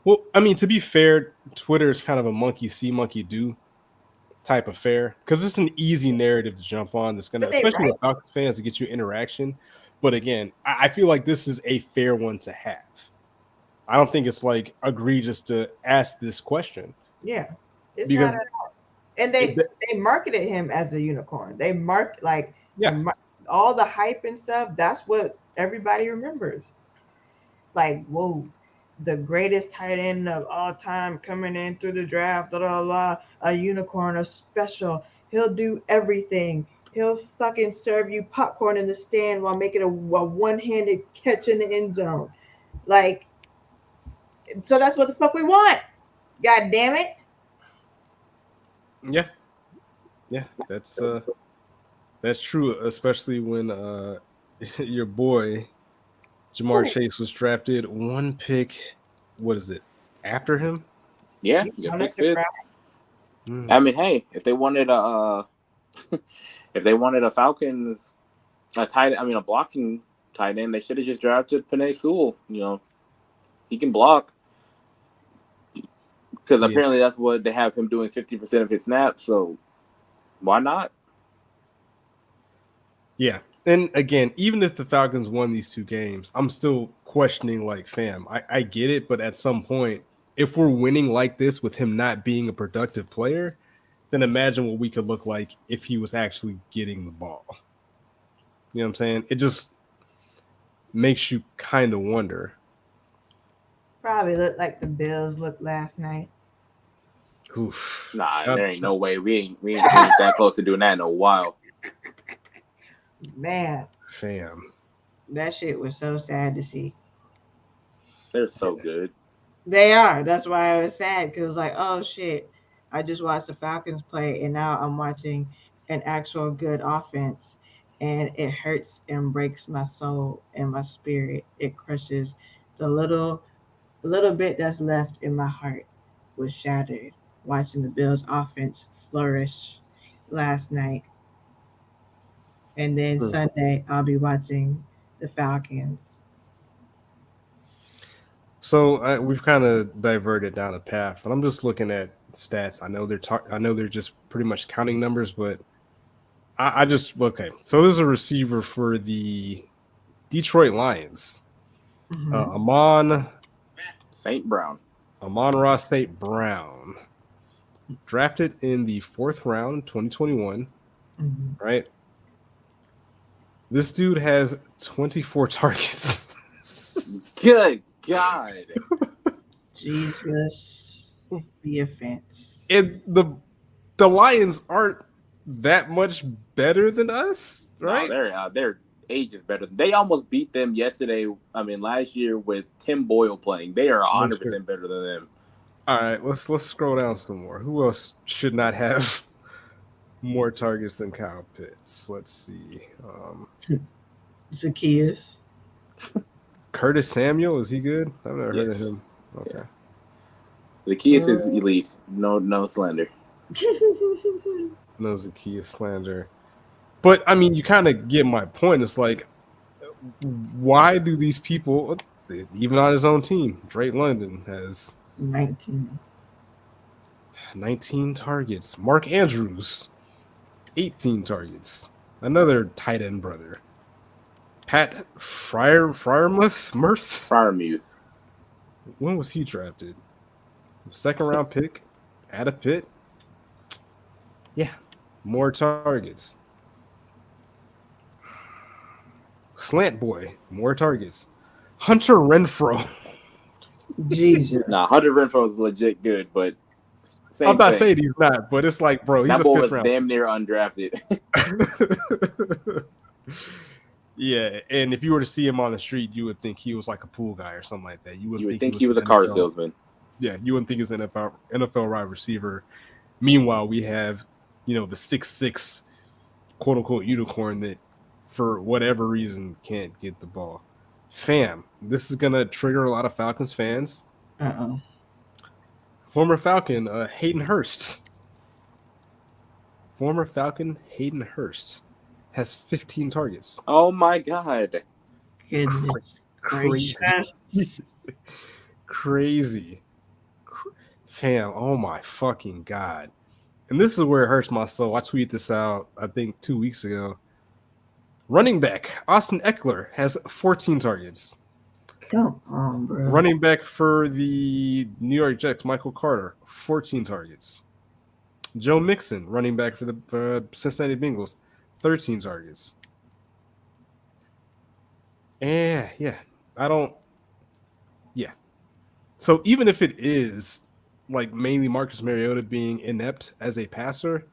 [SPEAKER 2] Well, I mean, to be fair, Twitter is kind of a monkey see, monkey do type of fair, because it's an easy narrative to jump on that's going to, especially with Falcons fans, to get you interaction. But again, I feel like this is a fair one to have. I don't think it's like egregious to ask this question.
[SPEAKER 1] Yeah, it's because, not at all. And they marketed him as the unicorn. They all the hype and stuff. That's what everybody remembers. Like, whoa, the greatest tight end of all time coming in through the draft, a unicorn, a special. He'll do everything. He'll fucking serve you popcorn in the stand while making a one-handed catch in the end zone. Like, so that's what the fuck we want. God damn it.
[SPEAKER 2] Yeah. Yeah, that's true, especially when your boy Jamar Chase was drafted one pick, what is it, after him?
[SPEAKER 3] Yeah, you pick fifth. I mean, hey, if they wanted if they wanted a Falcons a blocking tight end, they should have just drafted Penei Sewell. He can block because apparently that's what they have him doing 50% of his snaps. So why not?
[SPEAKER 2] Yeah. And again, even if the Falcons won these 2 games, I'm still questioning, like, fam, I get it, but at some point, if we're winning like this with him not being a productive player, then imagine what we could look like if he was actually getting the ball. You know what I'm saying? It just makes you kind of wonder.
[SPEAKER 1] Probably looked like the Bills looked last night.
[SPEAKER 2] Oof.
[SPEAKER 3] Nah, there ain't no way. We ain't that close to doing that in a while.
[SPEAKER 1] Man,
[SPEAKER 2] fam,
[SPEAKER 1] that shit was so sad to see.
[SPEAKER 3] They're so good.
[SPEAKER 1] They are. That's why I was sad, because it was like, oh shit, I just watched the Falcons play, and now I'm watching an actual good offense, and it hurts and breaks my soul and my spirit. It crushes the little bit that's left in my heart was shattered watching the Bills offense flourish last night. And then Sunday I'll be watching the Falcons.
[SPEAKER 2] So we've kind of diverted down a path, but I'm just looking at stats. I know they're just pretty much counting numbers, but I just okay. So there's a receiver for the Detroit Lions, Amon Ra St. Brown, drafted in the 4th round, 2021. Right. This dude has 24 targets.
[SPEAKER 3] Good God.
[SPEAKER 1] Jesus, the offense.
[SPEAKER 2] And the Lions aren't that much better than us, right?
[SPEAKER 3] No, their age is better. They almost beat them last year with Tim Boyle playing. They are 100% better than them.
[SPEAKER 2] All right, let's scroll down some more. Who else should not have more targets than Kyle Pitts? Let's see.
[SPEAKER 1] Zacchaeus.
[SPEAKER 2] Curtis Samuel, is he good? I've never heard of him. Okay.
[SPEAKER 3] Yeah. Zacchaeus is elite. No slander.
[SPEAKER 2] No Zacchaeus slander. But I mean, you kind of get my point. It's like, why do these people, even on his own team, Drake London has 19 targets. Mark Andrews, 18 targets. Another tight end brother. Pat Fryermuth. When was he drafted? 2nd round pick. At a pit. Yeah. More targets. Slant boy. More targets. Hunter Renfrow.
[SPEAKER 1] Jesus.
[SPEAKER 3] Nah, Hunter Renfrow is legit good, but
[SPEAKER 2] I'm not saying he's not, but it's like, bro, he's
[SPEAKER 3] that
[SPEAKER 2] a
[SPEAKER 3] boy
[SPEAKER 2] 5th
[SPEAKER 3] was
[SPEAKER 2] round.
[SPEAKER 3] damn near undrafted.
[SPEAKER 2] Yeah, and if you were to see him on the street, you would think he was like a pool guy or something like that. You would
[SPEAKER 3] think he was a car salesman.
[SPEAKER 2] Yeah, you wouldn't think he's an NFL wide receiver. Meanwhile, we have, the 6'6", quote unquote unicorn that, for whatever reason, can't get the ball. Fam, this is gonna trigger a lot of Falcons fans. Former Falcon Hayden Hurst. Has 15 targets.
[SPEAKER 3] Oh my God.
[SPEAKER 1] Goodness gracious.
[SPEAKER 2] Crazy. Fam, oh my fucking God. And this is where it hurts my soul. I tweeted this out, I think, 2 weeks ago. Running back Austin Eckler has 14 targets.
[SPEAKER 1] Come on, bro.
[SPEAKER 2] Running back for the New York Jets, Michael Carter, 14 targets. Joe Mixon, running back for the Cincinnati Bengals, 13 targets. Yeah. So even if it is like mainly Marcus Mariota being inept as a passer,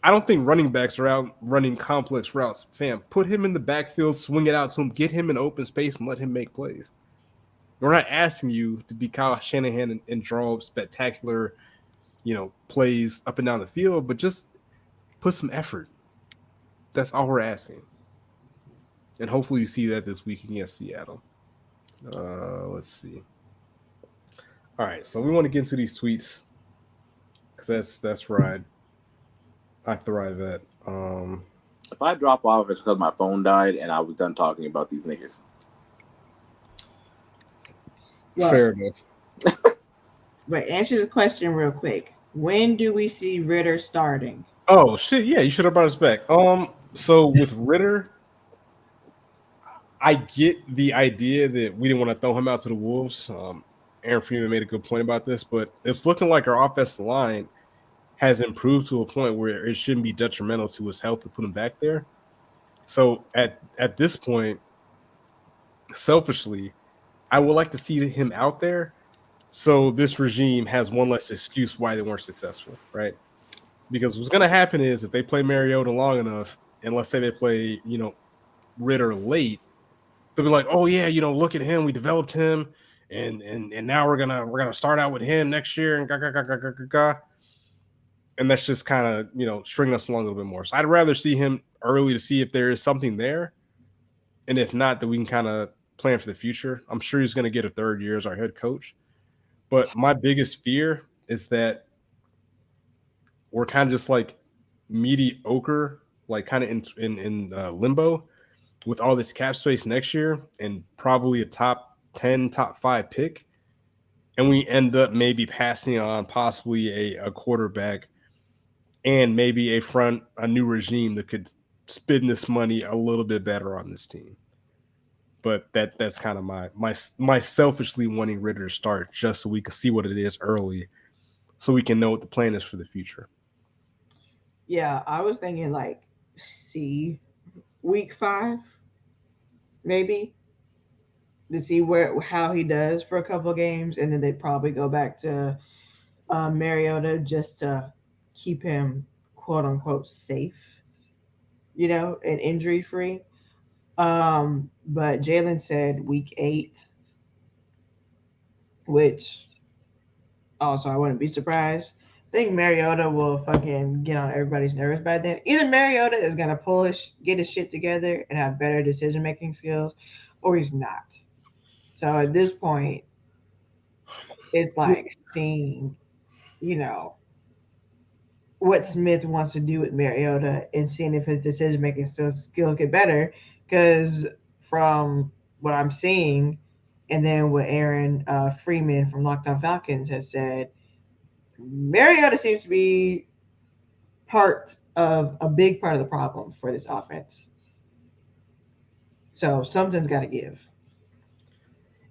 [SPEAKER 2] I don't think running backs are out running complex routes. Fam, put him in the backfield, swing it out to him, get him in open space, and let him make plays. We're not asking you to be Kyle Shanahan and draw spectacular, plays up and down the field, but just put some effort. That's all we're asking. And hopefully you see that this week against Seattle. Let's see. All right, so we want to get into these tweets because that's right. I thrive at.
[SPEAKER 3] If I drop off, it's because my phone died and I was done talking about these niggas.
[SPEAKER 2] Fair enough.
[SPEAKER 1] But answer the question real quick. When do we see Ritter starting?
[SPEAKER 2] Oh shit! Yeah, you should have brought us back. So with Ritter, I get the idea that we didn't want to throw him out to the wolves. Aaron Freeman made a good point about this, but it's looking like our offensive line has improved to a point where it shouldn't be detrimental to his health to put him back there. So at this point, selfishly, I would like to see him out there. So this regime has one less excuse why they weren't successful, right? Because what's going to happen is if they play Mariota long enough, and let's say they play, Ritter late, they'll be like, oh yeah, look at him, we developed him, and now we're gonna start out with him next year, and that's just kind of stringing us along a little bit more. So I'd rather see him early to see if there is something there, and if not, then we can kind of plan for the future. I'm sure he's going to get a third year as our head coach, but my biggest fear is that we're kind of just like mediocre, like kind of in limbo with all this cap space next year and probably a top 10, top 5 pick. And we end up maybe passing on possibly a quarterback and maybe a new regime that could spend this money a little bit better on this team. But that's kind of my selfishly wanting Ritter to start just so we can see what it is early so we can know what the plan is for the future.
[SPEAKER 1] Yeah, I was thinking like see week 5, maybe, to see how he does for a couple of games, and then they probably go back to Mariota just to keep him quote unquote safe, and injury free. But Jalen said week 8, which also I wouldn't be surprised. I think Mariota will fucking get on everybody's nerves by then. Either Mariota is gonna get his shit together and have better decision making skills, or he's not. So at this point, it's like seeing, you know, what Smith wants to do with Mariota and seeing if his decision making skills get better. Because from what I'm seeing, and then what Aaron Freeman from Locked On Falcons has said, Mariota seems to be a big part of the problem for this offense. So something's got to give.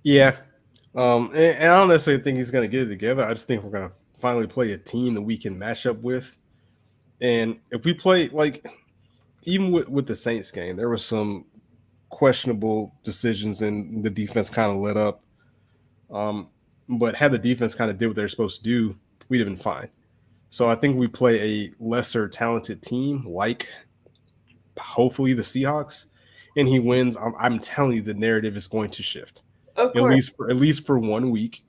[SPEAKER 2] Yeah. And I don't necessarily think he's going to get it together. I just think we're going to finally play a team that we can match up with. And if we play, like, even with the Saints game, there were some questionable decisions and the defense kind of let up. But had the defense kind of did what they're supposed to do, we'd have been fine. So I think we play a lesser talented team, like hopefully the Seahawks, and he wins. I'm telling you, the narrative is going to shift.
[SPEAKER 1] Of course.
[SPEAKER 2] At least for 1 week,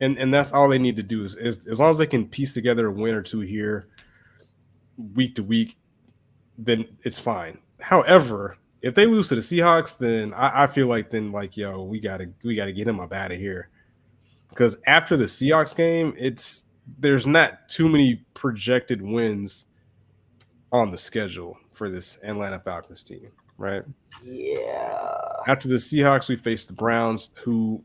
[SPEAKER 2] and that's all they need to do is as long as they can piece together a win or two here, week to week, then it's fine. However, if they lose to the Seahawks, then I feel like yo, we gotta get him up out of here, because after the Seahawks game, there's not too many projected wins on the schedule for this Atlanta Falcons team, right?
[SPEAKER 1] Yeah.
[SPEAKER 2] After the Seahawks, we face the Browns, who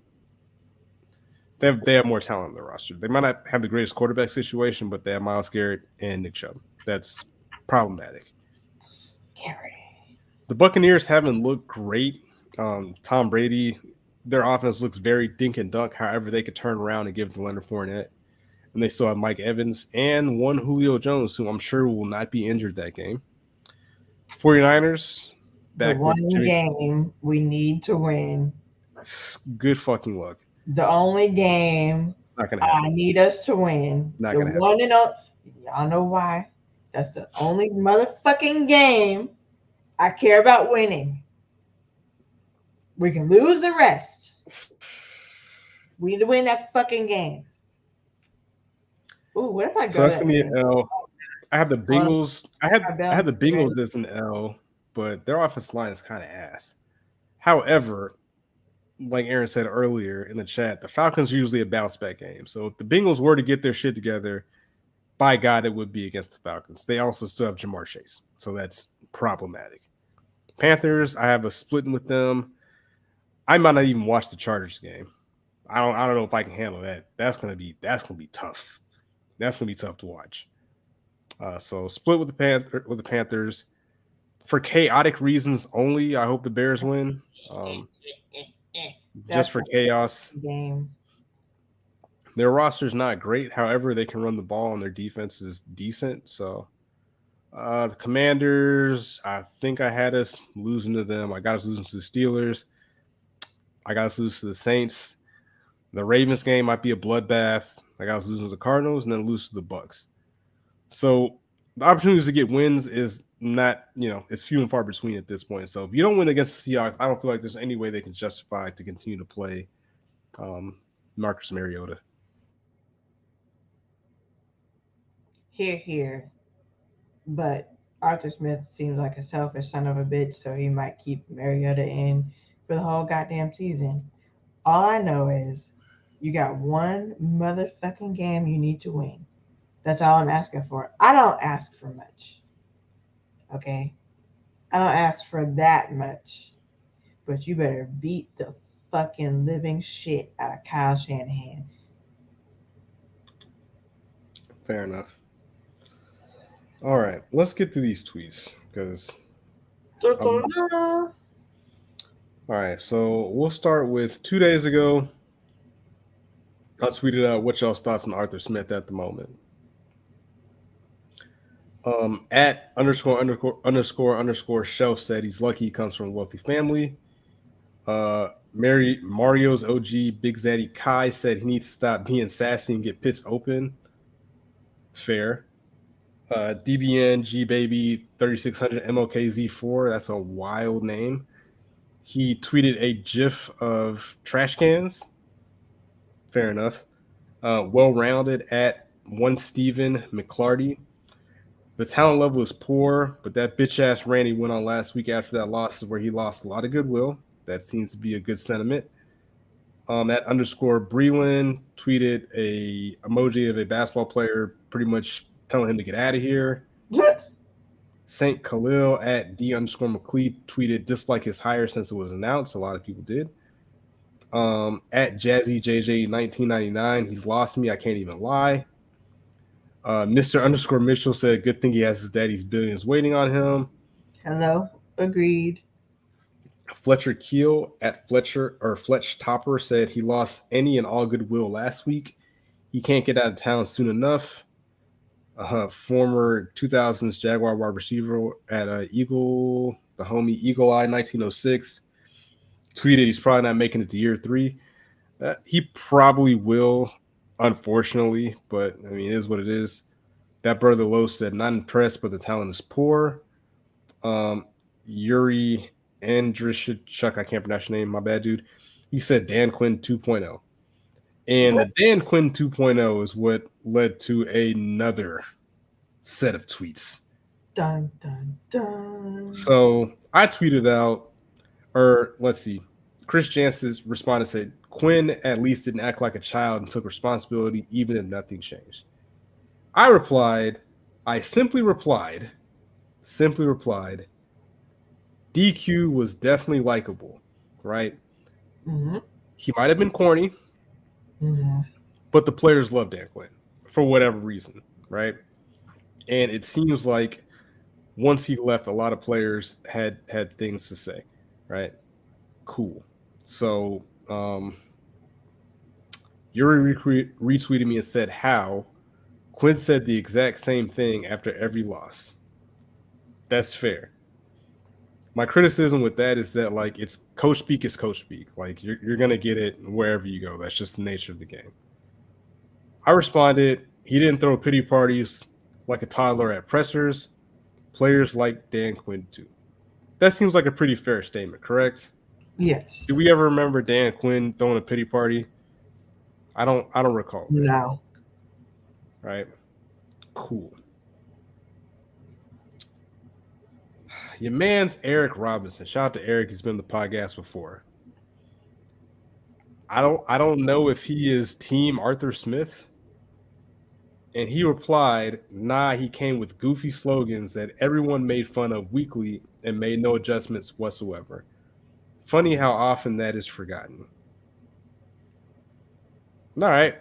[SPEAKER 2] they have more talent on the roster. They might not have the greatest quarterback situation, but they have Myles Garrett and Nick Chubb. That's problematic.
[SPEAKER 1] Scary.
[SPEAKER 2] The Buccaneers haven't looked great. Tom Brady, their offense looks very dink and dunk. However, they could turn around and give it to Leonard Fournette. And they still have Mike Evans and one Julio Jones, who I'm sure will not be injured that game. 49ers, back
[SPEAKER 1] the one
[SPEAKER 2] with Jimmy.
[SPEAKER 1] game we need to win.
[SPEAKER 2] Good fucking luck.
[SPEAKER 1] The only game
[SPEAKER 2] Not gonna happen.
[SPEAKER 1] I need us to win.
[SPEAKER 2] Not
[SPEAKER 1] the
[SPEAKER 2] gonna happen.
[SPEAKER 1] one and only. Y'all know why. That's the only motherfucking game I care about winning. We can lose the rest. We need to win that fucking game. Ooh, what if I go?
[SPEAKER 2] So that's gonna be an L. I have the Bengals. I had the Bengals as an L, but their offensive line is kind of ass. However, like Aaron said earlier in the chat, the Falcons are usually a bounce back game. So if the Bengals were to get their shit together, by God, it would be against the Falcons. They also still have Jamar Chase, so that's problematic. Panthers, I have a splitting with them. I might not even watch the Chargers game. I don't know if I can handle that. That's gonna be tough. That's gonna be tough to watch. So split with the Panthers for chaotic reasons only. I hope the Bears win. Just for chaos.
[SPEAKER 1] Game.
[SPEAKER 2] Their roster's not great. However, they can run the ball and their defense is decent. So the Commanders, I think I had us losing to them. I got us losing to the Steelers. I got us losing to the Saints. The Ravens game might be a bloodbath. I got us losing to the Cardinals and then lose to the Bucks. So the opportunities to get wins is not, it's few and far between at this point. So if you don't win against the Seahawks, I don't feel like there's any way they can justify to continue to play Marcus Mariota.
[SPEAKER 1] Here. But Arthur Smith seems like a selfish son of a bitch, so he might keep Mariota in for the whole goddamn season. All I know is you got one motherfucking game you need to win. That's all I'm asking for. I don't ask for much. Okay? I don't ask for that much. But you better beat the fucking living shit out of Kyle Shanahan.
[SPEAKER 2] Fair enough. All right, let's get to these tweets because. All right, so we'll start with 2 days ago. I tweeted out what y'all's thoughts on Arthur Smith at the moment. At ___ shelf said he's lucky he comes from a wealthy family. Mario's OG Big Zaddy Kai said he needs to stop being sassy and get pits open. Fair. DBNG Baby 3600 MOKZ4. That's a wild name. He tweeted a GIF of trash cans. Fair enough. Well-rounded at one Steven McClarty. The talent level is poor, but that bitch-ass rant he went on last week after that loss is where he lost a lot of goodwill. That seems to be a good sentiment. At _ Breland tweeted a emoji of a basketball player pretty much telling him to get out of here. St. Khalil at D _ McClee tweeted dislike his hire since it was announced. A lot of people did. At Jazzy JJ 1999, he's lost me. I can't even lie. Mr. _ Mitchell said, good thing he has his daddy's billions waiting on him.
[SPEAKER 1] Hello. Agreed.
[SPEAKER 2] Fletcher Keel at Fletch Topper said he lost any and all goodwill last week. He can't get out of town soon enough. Former 2000s Jaguar wide receiver at Eagle, the homie Eagle Eye 1906, tweeted he's probably not making it to year 3. He probably will, unfortunately, but I mean, it is what it is. That brother Lowe said, not impressed, but the talent is poor. Yuri Andrishchuk, I can't pronounce your name, my bad, dude. He said Dan Quinn 2.0. And the Dan Quinn 2.0 is what led to another set of tweets.
[SPEAKER 1] Dun, dun, dun.
[SPEAKER 2] So I tweeted out, or let's see, Chris Jansen responded and said, Quinn at least didn't act like a child and took responsibility even if nothing changed. I simply replied, DQ was definitely likable, right?
[SPEAKER 1] Mm-hmm.
[SPEAKER 2] He might have been corny, but the players love Dan Quinn for whatever reason, right? And it seems like once he left, a lot of players had things to say, right? Cool. So Yuri retweeted me and said, how? Quinn said the exact same thing after every loss. That's fair. My criticism with that is that, like, it's coach speak is coach speak. Like, you're going to get it wherever you go. That's just the nature of the game. I responded, he didn't throw pity parties like a toddler at pressers. Players like Dan Quinn too. That seems like a pretty fair statement, correct?
[SPEAKER 1] Yes.
[SPEAKER 2] Do we ever remember Dan Quinn throwing a pity party? I don't recall. That.
[SPEAKER 1] No.
[SPEAKER 2] Right? Cool. Your man's Eric Robinson. Shout out to Eric. He's been on the podcast before. I don't know if he is team Arthur Smith And he replied, nah, he came with goofy slogans that everyone made fun of weekly and made no adjustments whatsoever. Funny how often that is forgotten. All right.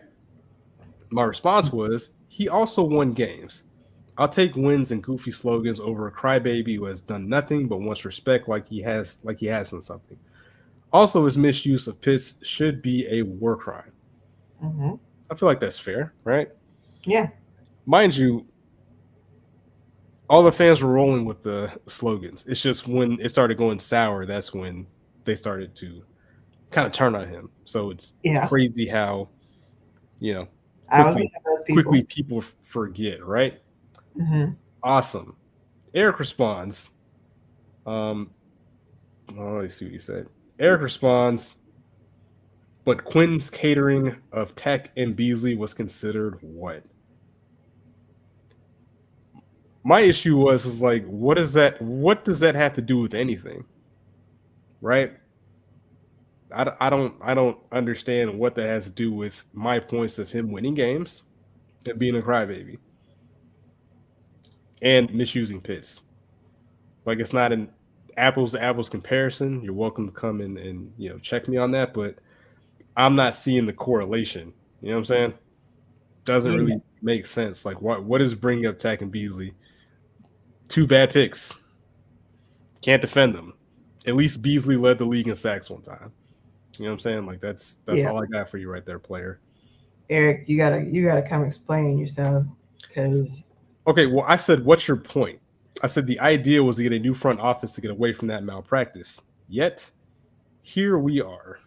[SPEAKER 2] My response was, he also won games. I'll take wins and goofy slogans over a crybaby who has done nothing but wants respect like he has done something. Also, his misuse of Pitts should be a war crime.
[SPEAKER 1] Mm-hmm.
[SPEAKER 2] I feel like that's fair, right?
[SPEAKER 1] Yeah.
[SPEAKER 2] Mind you, all the fans were rolling with the slogans. It's just when it started going sour, that's when they started to kind of turn on him. So it's
[SPEAKER 1] Yeah.
[SPEAKER 2] crazy how, you know,
[SPEAKER 1] I was one of those people.
[SPEAKER 2] quickly people forget, right?
[SPEAKER 1] Mm-hmm.
[SPEAKER 2] Awesome. Eric responds. Well, let's see what he said. Eric responds, but Quinn's catering of Tech and Beasley was considered what? My issue was like, what is that? What does that have to do with anything? Right? I don't understand what that has to do with my points of him winning games and being a crybaby and misusing Pitts. Like it's not an apples to apples comparison. You're welcome to come in and check me on that, but I'm not seeing the correlation. You know what I'm saying? Doesn't really make sense. Like what is bringing up Tech and Beasley? Two bad picks. Can't defend them. At least Beasley led the league in sacks one time. You know what I'm saying? Like that's all I got for you right there, player.
[SPEAKER 1] Eric, you gotta come explain yourself because.
[SPEAKER 2] Okay, well, I said, what's your point? I said the idea was to get a new front office to get away from that malpractice. Yet, here we are.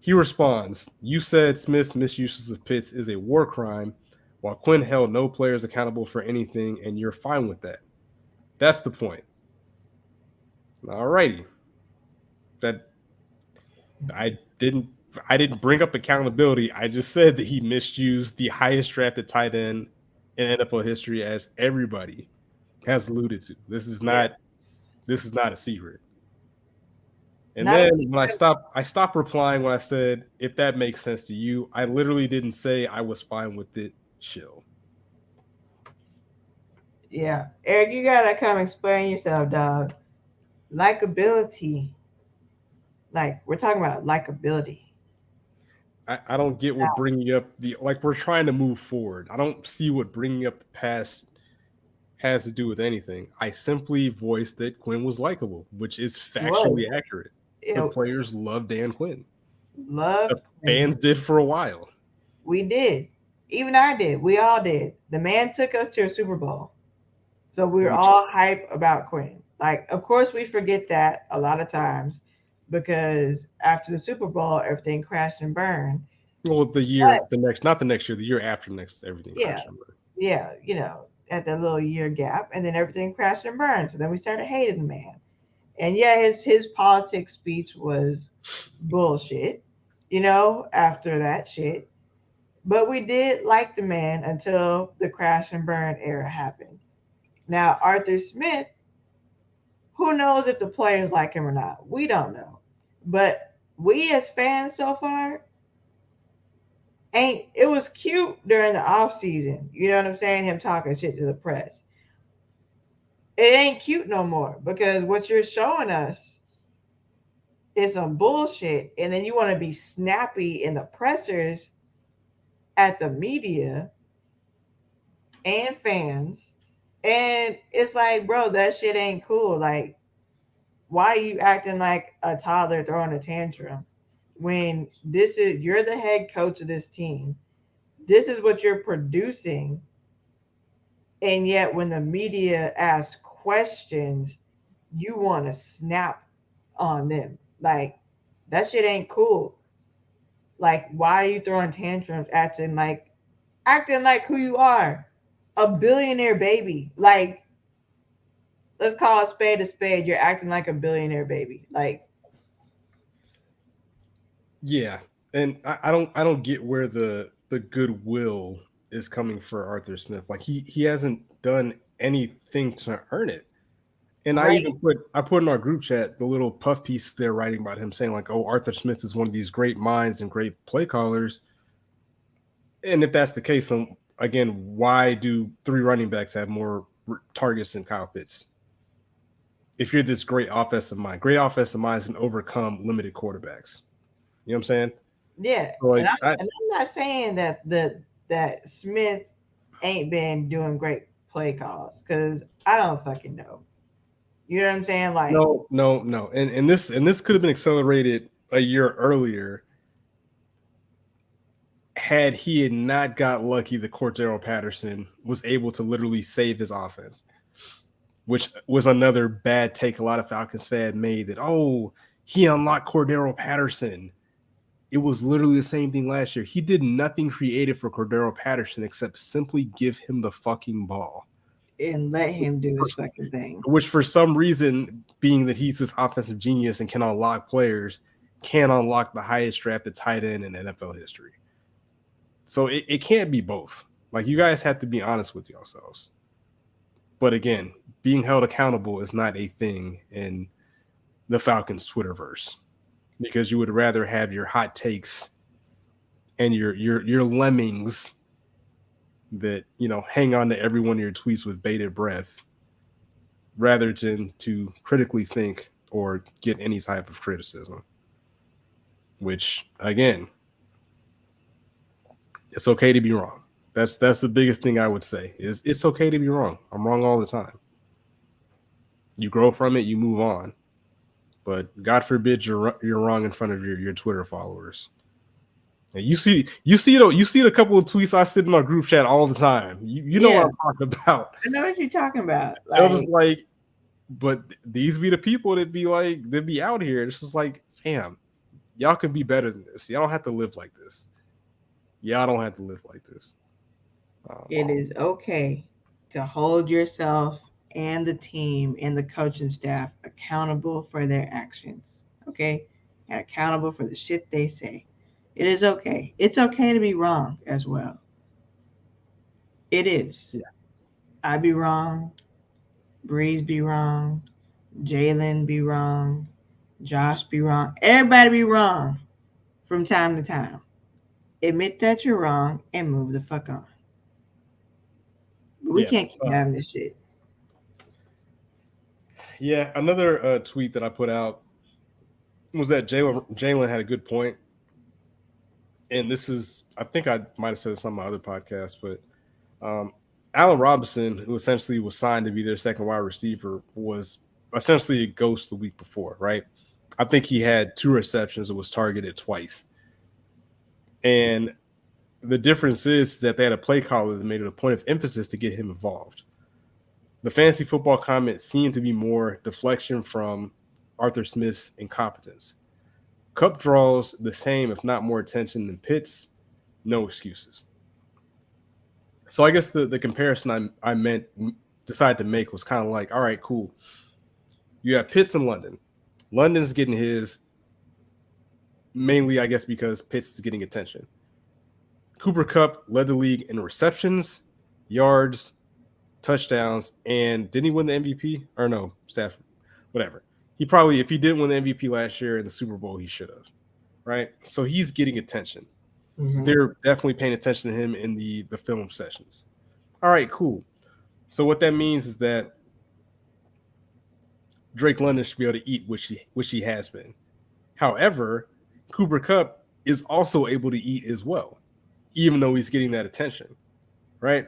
[SPEAKER 2] He responds, you said Smith's misuses of Pitts is a war crime, while Quinn held no players accountable for anything, and you're fine with that. That's the point. Alrighty. That I didn't bring up accountability. I just said that he misused the highest drafted tight end in NFL history, as everybody has alluded to. This is not a secret. And then when I stopped replying when I said, if that makes sense to you, I literally didn't say I was fine with it. Chill.
[SPEAKER 1] Yeah. Eric, you gotta come explain yourself, dog. Likability. Like, we're talking about likability.
[SPEAKER 2] I don't get what bringing up we're trying to move forward. I don't see what bringing up the past has to do with anything. I simply voiced that Quinn was likable, which is factually accurate. The players love Dan Quinn. The fans did for a while.
[SPEAKER 1] We did. Even I did. We all did. The man took us to a Super Bowl. So we were all hype about Quinn. Like, of course, we forget that a lot of times because after the Super Bowl, everything crashed and burned.
[SPEAKER 2] Well, not the next year, the year after next, everything crashed and burned.
[SPEAKER 1] Yeah, at that little year gap, and then everything crashed and burned. So then we started hating the man. And his politics speech was bullshit, after that shit. But we did like the man until the crash and burn era happened. Now, Arthur Smith, who knows if the players like him or not? We don't know. But we as fans so far, it was cute during the off season. You know what I'm saying? Him talking shit to the press. It ain't cute no more because what you're showing us is some bullshit. And then you want to be snappy in the pressers at the media and fans. And it's like, bro, that shit ain't cool. Like, why are you acting like a toddler throwing a tantrum when you're the head coach of this team? This is what you're producing. And yet when the media asks questions, you want to snap on them. Like, that shit ain't cool. Like, why are you throwing tantrums, acting like who you are? A billionaire baby. Like, let's call a spade a spade. You're acting like a billionaire baby. Like,
[SPEAKER 2] yeah. And I don't get where the goodwill is coming for Arthur Smith. Like he hasn't done anything to earn it. And right. I put in our group chat the little puff piece they're writing about him saying like, oh, Arthur Smith is one of these great minds and great play callers. And if that's the case, then again, why do 3 running backs have more targets than Kyle Pitts? If you're this great offensive mind can overcome limited quarterbacks. You know what I'm saying?
[SPEAKER 1] Yeah,
[SPEAKER 2] So
[SPEAKER 1] and I'm not saying that that Smith ain't been doing great play calls because I don't fucking know. You know what I'm saying? Like
[SPEAKER 2] no, and this could have been accelerated a year earlier had he had not got lucky that Cordero Patterson was able to literally save his offense, which was another bad take a lot of Falcons fans made that, oh, he unlocked Cordero Patterson. It was literally the same thing last year. He did nothing creative for Cordero Patterson except simply give him the fucking ball.
[SPEAKER 1] And let him do his fucking thing.
[SPEAKER 2] Which for some reason, being that he's this offensive genius and can unlock players, can unlock the highest drafted tight end in NFL history. So it can't be both. Like, you guys have to be honest with yourselves. But again, being held accountable is not a thing in the Falcons Twitterverse, because you would rather have your hot takes and your lemmings that, you know, hang on to every one of your tweets with bated breath rather than to critically think or get any type of criticism. Which, again, it's okay to be wrong. That's the biggest thing I would say is it's okay to be wrong. I'm wrong all the time. You grow from it, you move on. But God forbid you're wrong in front of your Twitter followers. And you see a couple of tweets I send in my group chat all the time. You know what I'm talking about.
[SPEAKER 1] I know what you're talking about.
[SPEAKER 2] Like, I was just like, but these be the people that be out here. It's just like, fam, y'all could be better than this. Y'all don't have to live like this. Y'all don't have to live like this.
[SPEAKER 1] It is okay to hold yourself and the team and the coaching staff accountable for their actions. Okay? And accountable for the shit they say. It is okay. It's okay to be wrong as well. It is.
[SPEAKER 2] Yeah.
[SPEAKER 1] I be wrong. Breeze be wrong. Jalen be wrong. Josh be wrong. Everybody be wrong from time to time. Admit that you're wrong and move the fuck on. We can't keep having this shit.
[SPEAKER 2] Yeah, another tweet that I put out was that Jalen had a good point. And this is, I think I might have said this on my other podcast, but Allen Robinson, who essentially was signed to be their second wide receiver, was essentially a ghost the week before, right? I think he had 2 receptions and was targeted twice. And the difference is that they had a play caller that made it a point of emphasis to get him involved. The fantasy football comment seemed to be more deflection from Arthur Smith's incompetence. Cup draws the same, if not more attention than Pitts. No excuses. So I guess the comparison I decided to make was kind of like, all right, cool. You have Pitts in London. London's getting his mainly, I guess, because Pitts is getting attention. Cooper Kupp led the league in receptions, yards, touchdowns, and didn't he win the MVP? Or no, Stafford, whatever. He probably, if he didn't win the MVP last year in the Super Bowl, he should have, right? So he's getting attention. Mm-hmm. They're definitely paying attention to him in the film sessions. All right, cool. So what that means is that Drake London should be able to eat, which he has been. However, Cooper Kupp is also able to eat as well, even though he's getting that attention, right?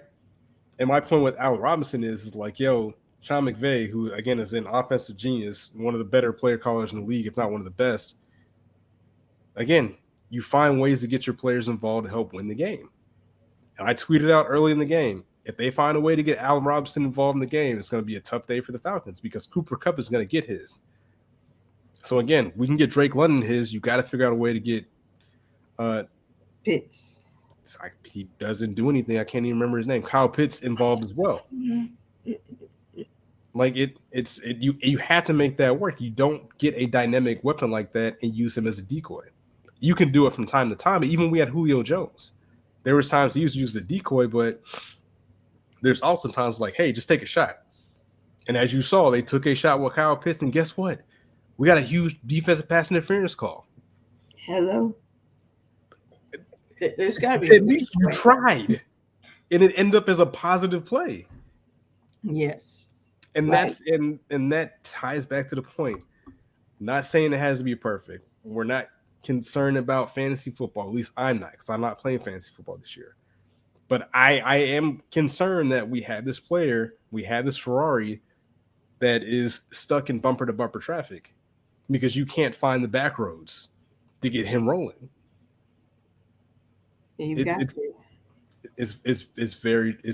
[SPEAKER 2] And my point with Allen Robinson is like, yo, Sean McVay, who, again, is an offensive genius, one of the better player callers in the league, if not one of the best, again, you find ways to get your players involved to help win the game. And I tweeted out early in the game, if they find a way to get Allen Robinson involved in the game, it's going to be a tough day for the Falcons because Cooper Kupp is going to get his. So, again, we can get Drake London his. You got to figure out a way to get
[SPEAKER 1] Pitts.
[SPEAKER 2] He doesn't do anything. I can't even remember his name. Kyle Pitts involved as well. Like you have to make that work. You don't get a dynamic weapon like that and use him as a decoy. You can do it from time to time. Even we had Julio Jones. There was times he was used as a decoy, but there's also times like, hey, just take a shot. And as you saw, they took a shot with Kyle Pitts, and guess what? We got a huge defensive pass interference call.
[SPEAKER 1] Hello. There's got to be
[SPEAKER 2] At least you tried, and it ended up as a positive play.
[SPEAKER 1] Yes,
[SPEAKER 2] and that's and that ties back to the point. Not saying it has to be perfect. We're not concerned about fantasy football. At least I'm not, because I'm not playing fantasy football this year. But I am concerned that we had this player, we had this Ferrari that is stuck in bumper to bumper traffic because you can't find the back roads to get him rolling. It's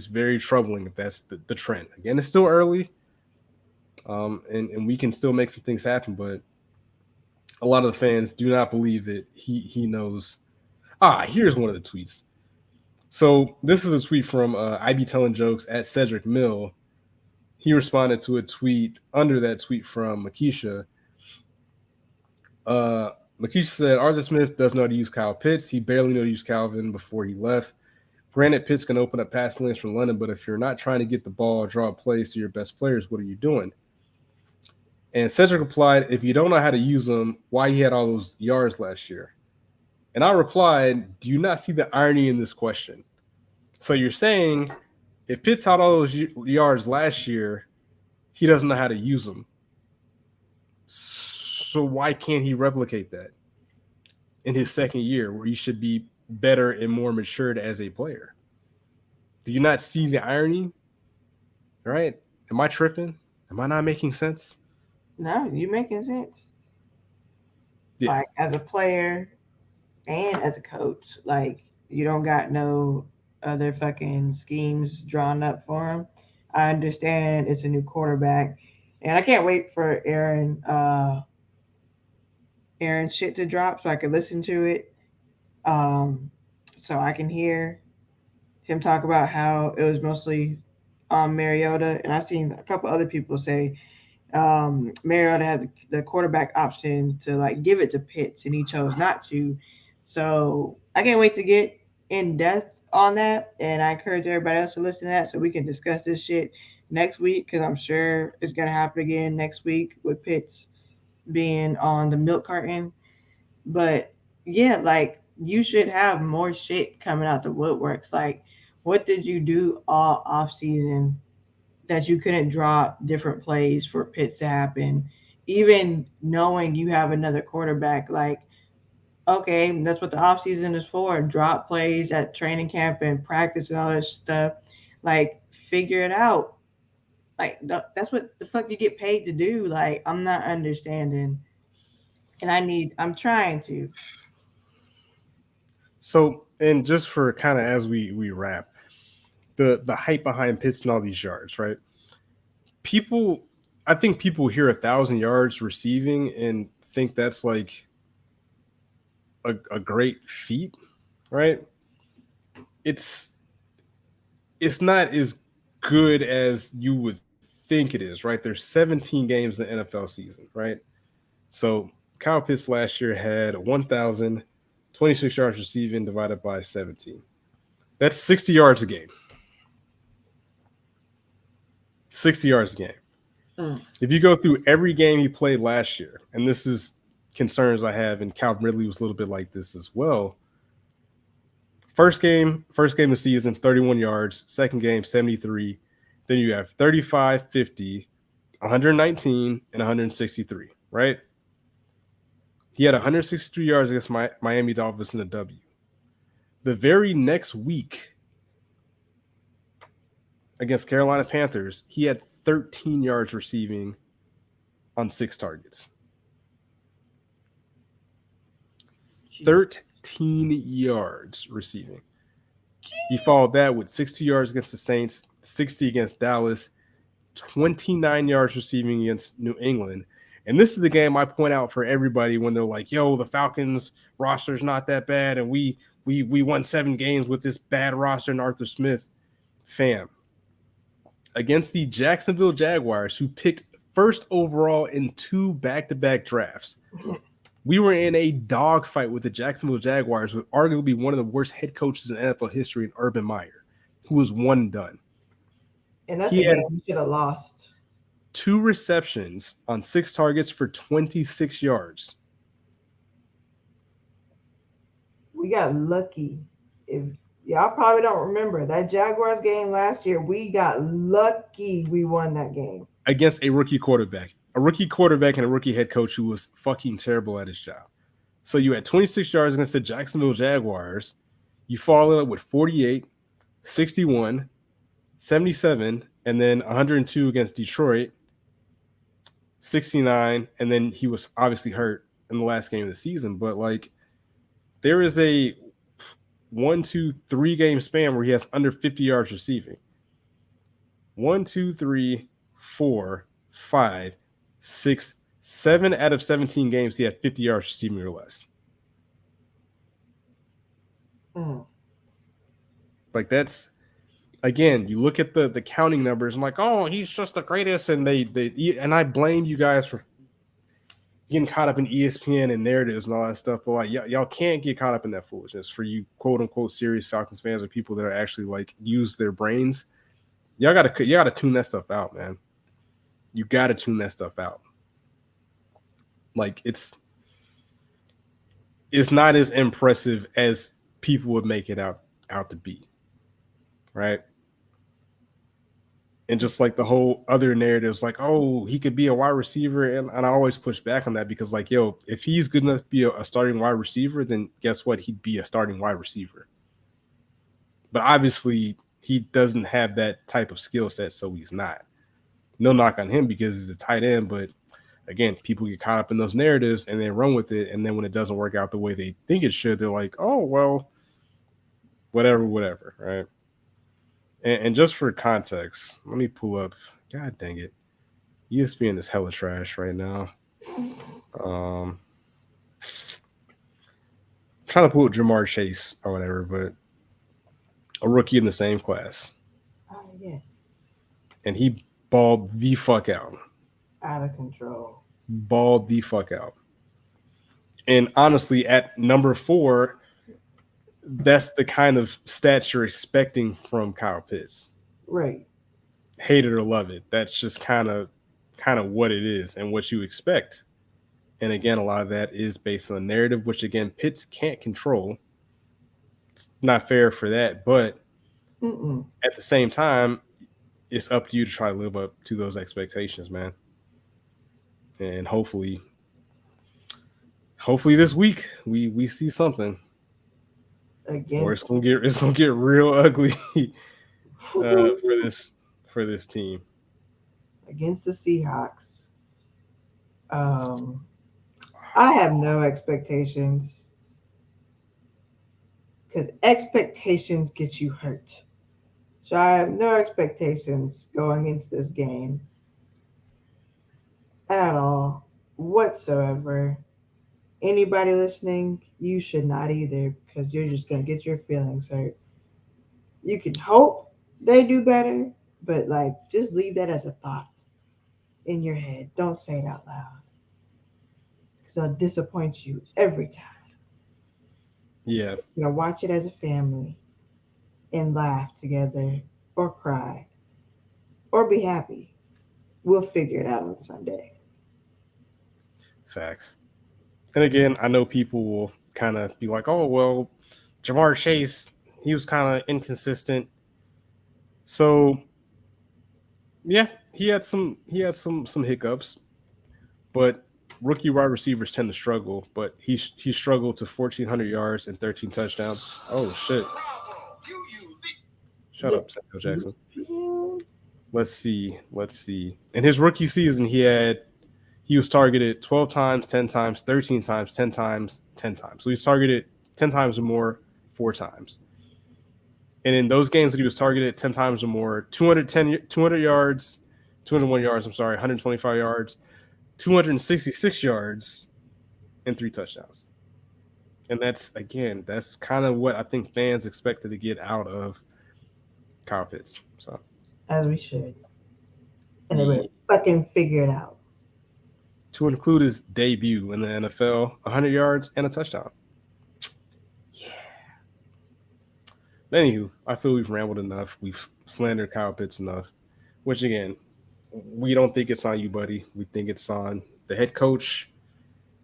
[SPEAKER 2] very troubling if that's the trend. Again, it's still early, and we can still make some things happen, but a lot of the fans do not believe that he knows. Here's one of the tweets. So this is a tweet from I Be Telling Jokes at Cedric Mill. He responded to a tweet under that tweet from Makisha. Makisha said, Arthur Smith doesn't know how to use Kyle Pitts. He barely knew how to use Calvin before he left. Granted, Pitts can open up passing lanes from London, but if you're not trying to get the ball or draw plays to your best players, what are you doing? And Cedric replied, if you don't know how to use them, why he had all those yards last year? And I replied, do you not see the irony in this question? So you're saying if Pitts had all those yards last year, he doesn't know how to use them. So why can't he replicate that in his second year where he should be better and more matured as a player? Do you not see the irony? Right? Am I tripping? Am I not making sense?
[SPEAKER 1] No, you're making sense.
[SPEAKER 2] Yeah.
[SPEAKER 1] Like as a player and as a coach, like you don't got no other fucking schemes drawn up for him. I understand it's a new quarterback, and I can't wait for Aaron shit to drop so I can listen to it. So I can hear him talk about how it was mostly Mariota, and I've seen a couple other people say Mariota had the quarterback option to like give it to Pitts, and he chose not to. So I can't wait to get in depth on that, and I encourage everybody else to listen to that so we can discuss this shit next week because I'm sure it's gonna happen again next week with Pitts being on the milk carton. But yeah, like you should have more shit coming out the woodworks. Like, what did you do all off season that you couldn't drop different plays for Pitts to happen? Even knowing you have another quarterback, like, okay, that's what the off season is for. Drop plays at training camp and practice and all that stuff. Like, figure it out. Like, that's what the fuck you get paid to do. Like, I'm not understanding. And I'm trying to.
[SPEAKER 2] So, and just for kind of as we wrap, the hype behind Pitts and all these yards, right? I think people hear 1,000 yards receiving and think that's like a great feat, right? It's not as good as you would think it is, right? There's 17 games in the NFL season, right? So Kyle Pitts last year had 1,026 yards receiving divided by 17. That's 60 yards a game. 60 yards a game. If you go through every game he played last year, and this is concerns I have, and Calvin Ridley was a little bit like this as well. First game of the season, 31 yards. Second game, 73. Then you have 35, 50, 119, and 163, right? He had 163 yards against Miami Dolphins in a W. The very next week against Carolina Panthers, he had 13 yards receiving on 6 targets. 13 yards receiving. He followed that with 60 yards against the Saints, 60 against Dallas, 29 yards receiving against New England. And this is the game I point out for everybody when they're like, yo, the Falcons roster's not that bad, and we won 7 games with this bad roster and Arthur Smith. Fam. Against the Jacksonville Jaguars, who picked first overall in 2 back-to-back drafts. We were in a dogfight with the Jacksonville Jaguars with arguably one of the worst head coaches in NFL history, in Urban Meyer, who was 1 and done.
[SPEAKER 1] And that's a game we should have lost.
[SPEAKER 2] 2 receptions on 6 targets for 26 yards.
[SPEAKER 1] We got lucky. if y'all probably don't remember that Jaguars game last year, we got lucky we won that game
[SPEAKER 2] against a rookie quarterback and a rookie head coach who was fucking terrible at his job. So you had 26 yards against the Jacksonville Jaguars. You followed up with 48, 61, 77, and then 102 against Detroit, 69, and then he was obviously hurt in the last game of the season. But like, there is a 1, 2, 3 game span where he has under 50 yards receiving. 1, 2, 3, 4, 5, 6, 7 out of 17 games he had 50 yards receiving or less. Like, that's, again, you look at the counting numbers and like, oh, he's just the greatest, and and I blame you guys for getting caught up in ESPN and narratives and all that stuff, but like y'all can't get caught up in that foolishness. For you quote unquote serious Falcons fans or people that are actually like use their brains, y'all gotta tune that stuff out, man. You gotta tune that stuff out. Like, it's not as impressive as people would make it out to be, right? And just like the whole other narratives, like, oh, he could be a wide receiver. And I always push back on that because, like, yo, if he's good enough to be a starting wide receiver, then guess what? He'd be a starting wide receiver. But obviously, he doesn't have that type of skill set, so he's not. No knock on him because he's a tight end. But again, people get caught up in those narratives and they run with it. And then when it doesn't work out the way they think it should, they're like, oh, well, whatever, right? And just for context, let me pull up. God dang it. ESPN is hella trash right now. I'm trying to pull up Jamar Chase or whatever, but a rookie in the same class.
[SPEAKER 1] Oh, yes.
[SPEAKER 2] And he balled the fuck out.
[SPEAKER 1] Out of control.
[SPEAKER 2] Balled the fuck out. And honestly, at number 4, that's the kind of stats you're expecting from Kyle Pitts.
[SPEAKER 1] Right.
[SPEAKER 2] Hate it or love it. That's just kind of what it is and what you expect. And again, a lot of that is based on a narrative, which again, Pitts can't control. It's not fair for that, but at the same time, it's up to you to try to live up to those expectations, man. And hopefully this week we see something.
[SPEAKER 1] Again,
[SPEAKER 2] or it's gonna get real ugly for this team
[SPEAKER 1] against the Seahawks. I have no expectations because expectations get you hurt. So I have no expectations going into this game at all whatsoever. Anybody listening, you should not either, because you're just going to get your feelings hurt. You can hope they do better, but like, just leave that as a thought in your head. Don't say it out loud, because I'll disappoint you every time.
[SPEAKER 2] Yeah.
[SPEAKER 1] Watch it as a family and laugh together or cry or be happy. We'll figure it out on Sunday.
[SPEAKER 2] Facts. And again, I know people will kind of be like, oh, well, Jamar Chase, he was kind of inconsistent. So, yeah, he had some hiccups, but rookie wide receivers tend to struggle. But he struggled to 1,400 yards and 13 touchdowns. Oh, shit. Shut up, Samuel Jackson. Let's see. In his rookie season, he was targeted 12 times, 10 times, 13 times, 10 times, 10 times. So he's targeted 10 times or more 4 times. And in those games that he was targeted 10 times or more, 200 yards, 201 yards, 125 yards, 266 yards, and 3 touchdowns. And that's kind of what I think fans expected to get out of Kyle Pitts. So,
[SPEAKER 1] as we should. And they would fucking figure it out.
[SPEAKER 2] To include his debut in the NFL, 100 yards and a touchdown. Yeah. Anywho, I feel we've rambled enough. We've slandered Kyle Pitts enough. Which, again, we don't think it's on you, buddy. We think it's on the head coach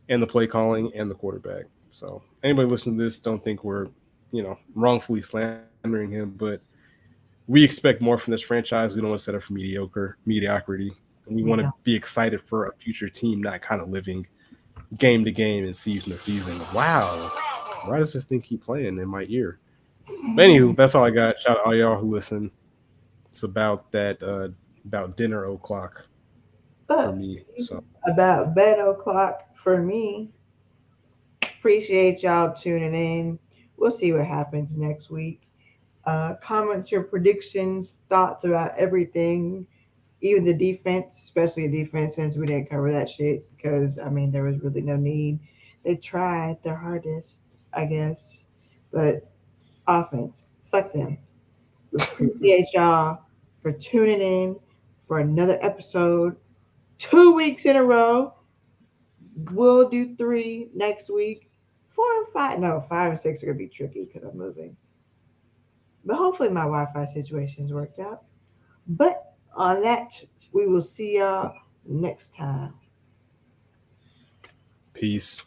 [SPEAKER 2] and the play calling and the quarterback. So anybody listening to this, don't think we're wrongfully slandering him, but we expect more from this franchise. We don't want to set up for mediocrity. And we want to be excited for a future team, not kind of living game to game and season to season. Wow. Why does this thing keep playing in my ear? But anywho, that's all I got. Shout out all y'all who listen. It's about that about dinner o'clock for me. So
[SPEAKER 1] about bed o'clock for me. Appreciate y'all tuning in. We'll see what happens next week. Comment your predictions, thoughts about everything, even the defense, especially the defense, since we didn't cover that shit because I mean there was really no need. They tried their hardest, I guess, but offense, fuck them. Appreciate y'all for tuning in for another episode. 2 weeks in a row. We'll do 3 next week. 4 and 5, no, 5 and 6 are gonna be tricky because I'm moving. But hopefully my Wi-Fi situation's worked out. But on that, we will see y'all next time.
[SPEAKER 2] peace.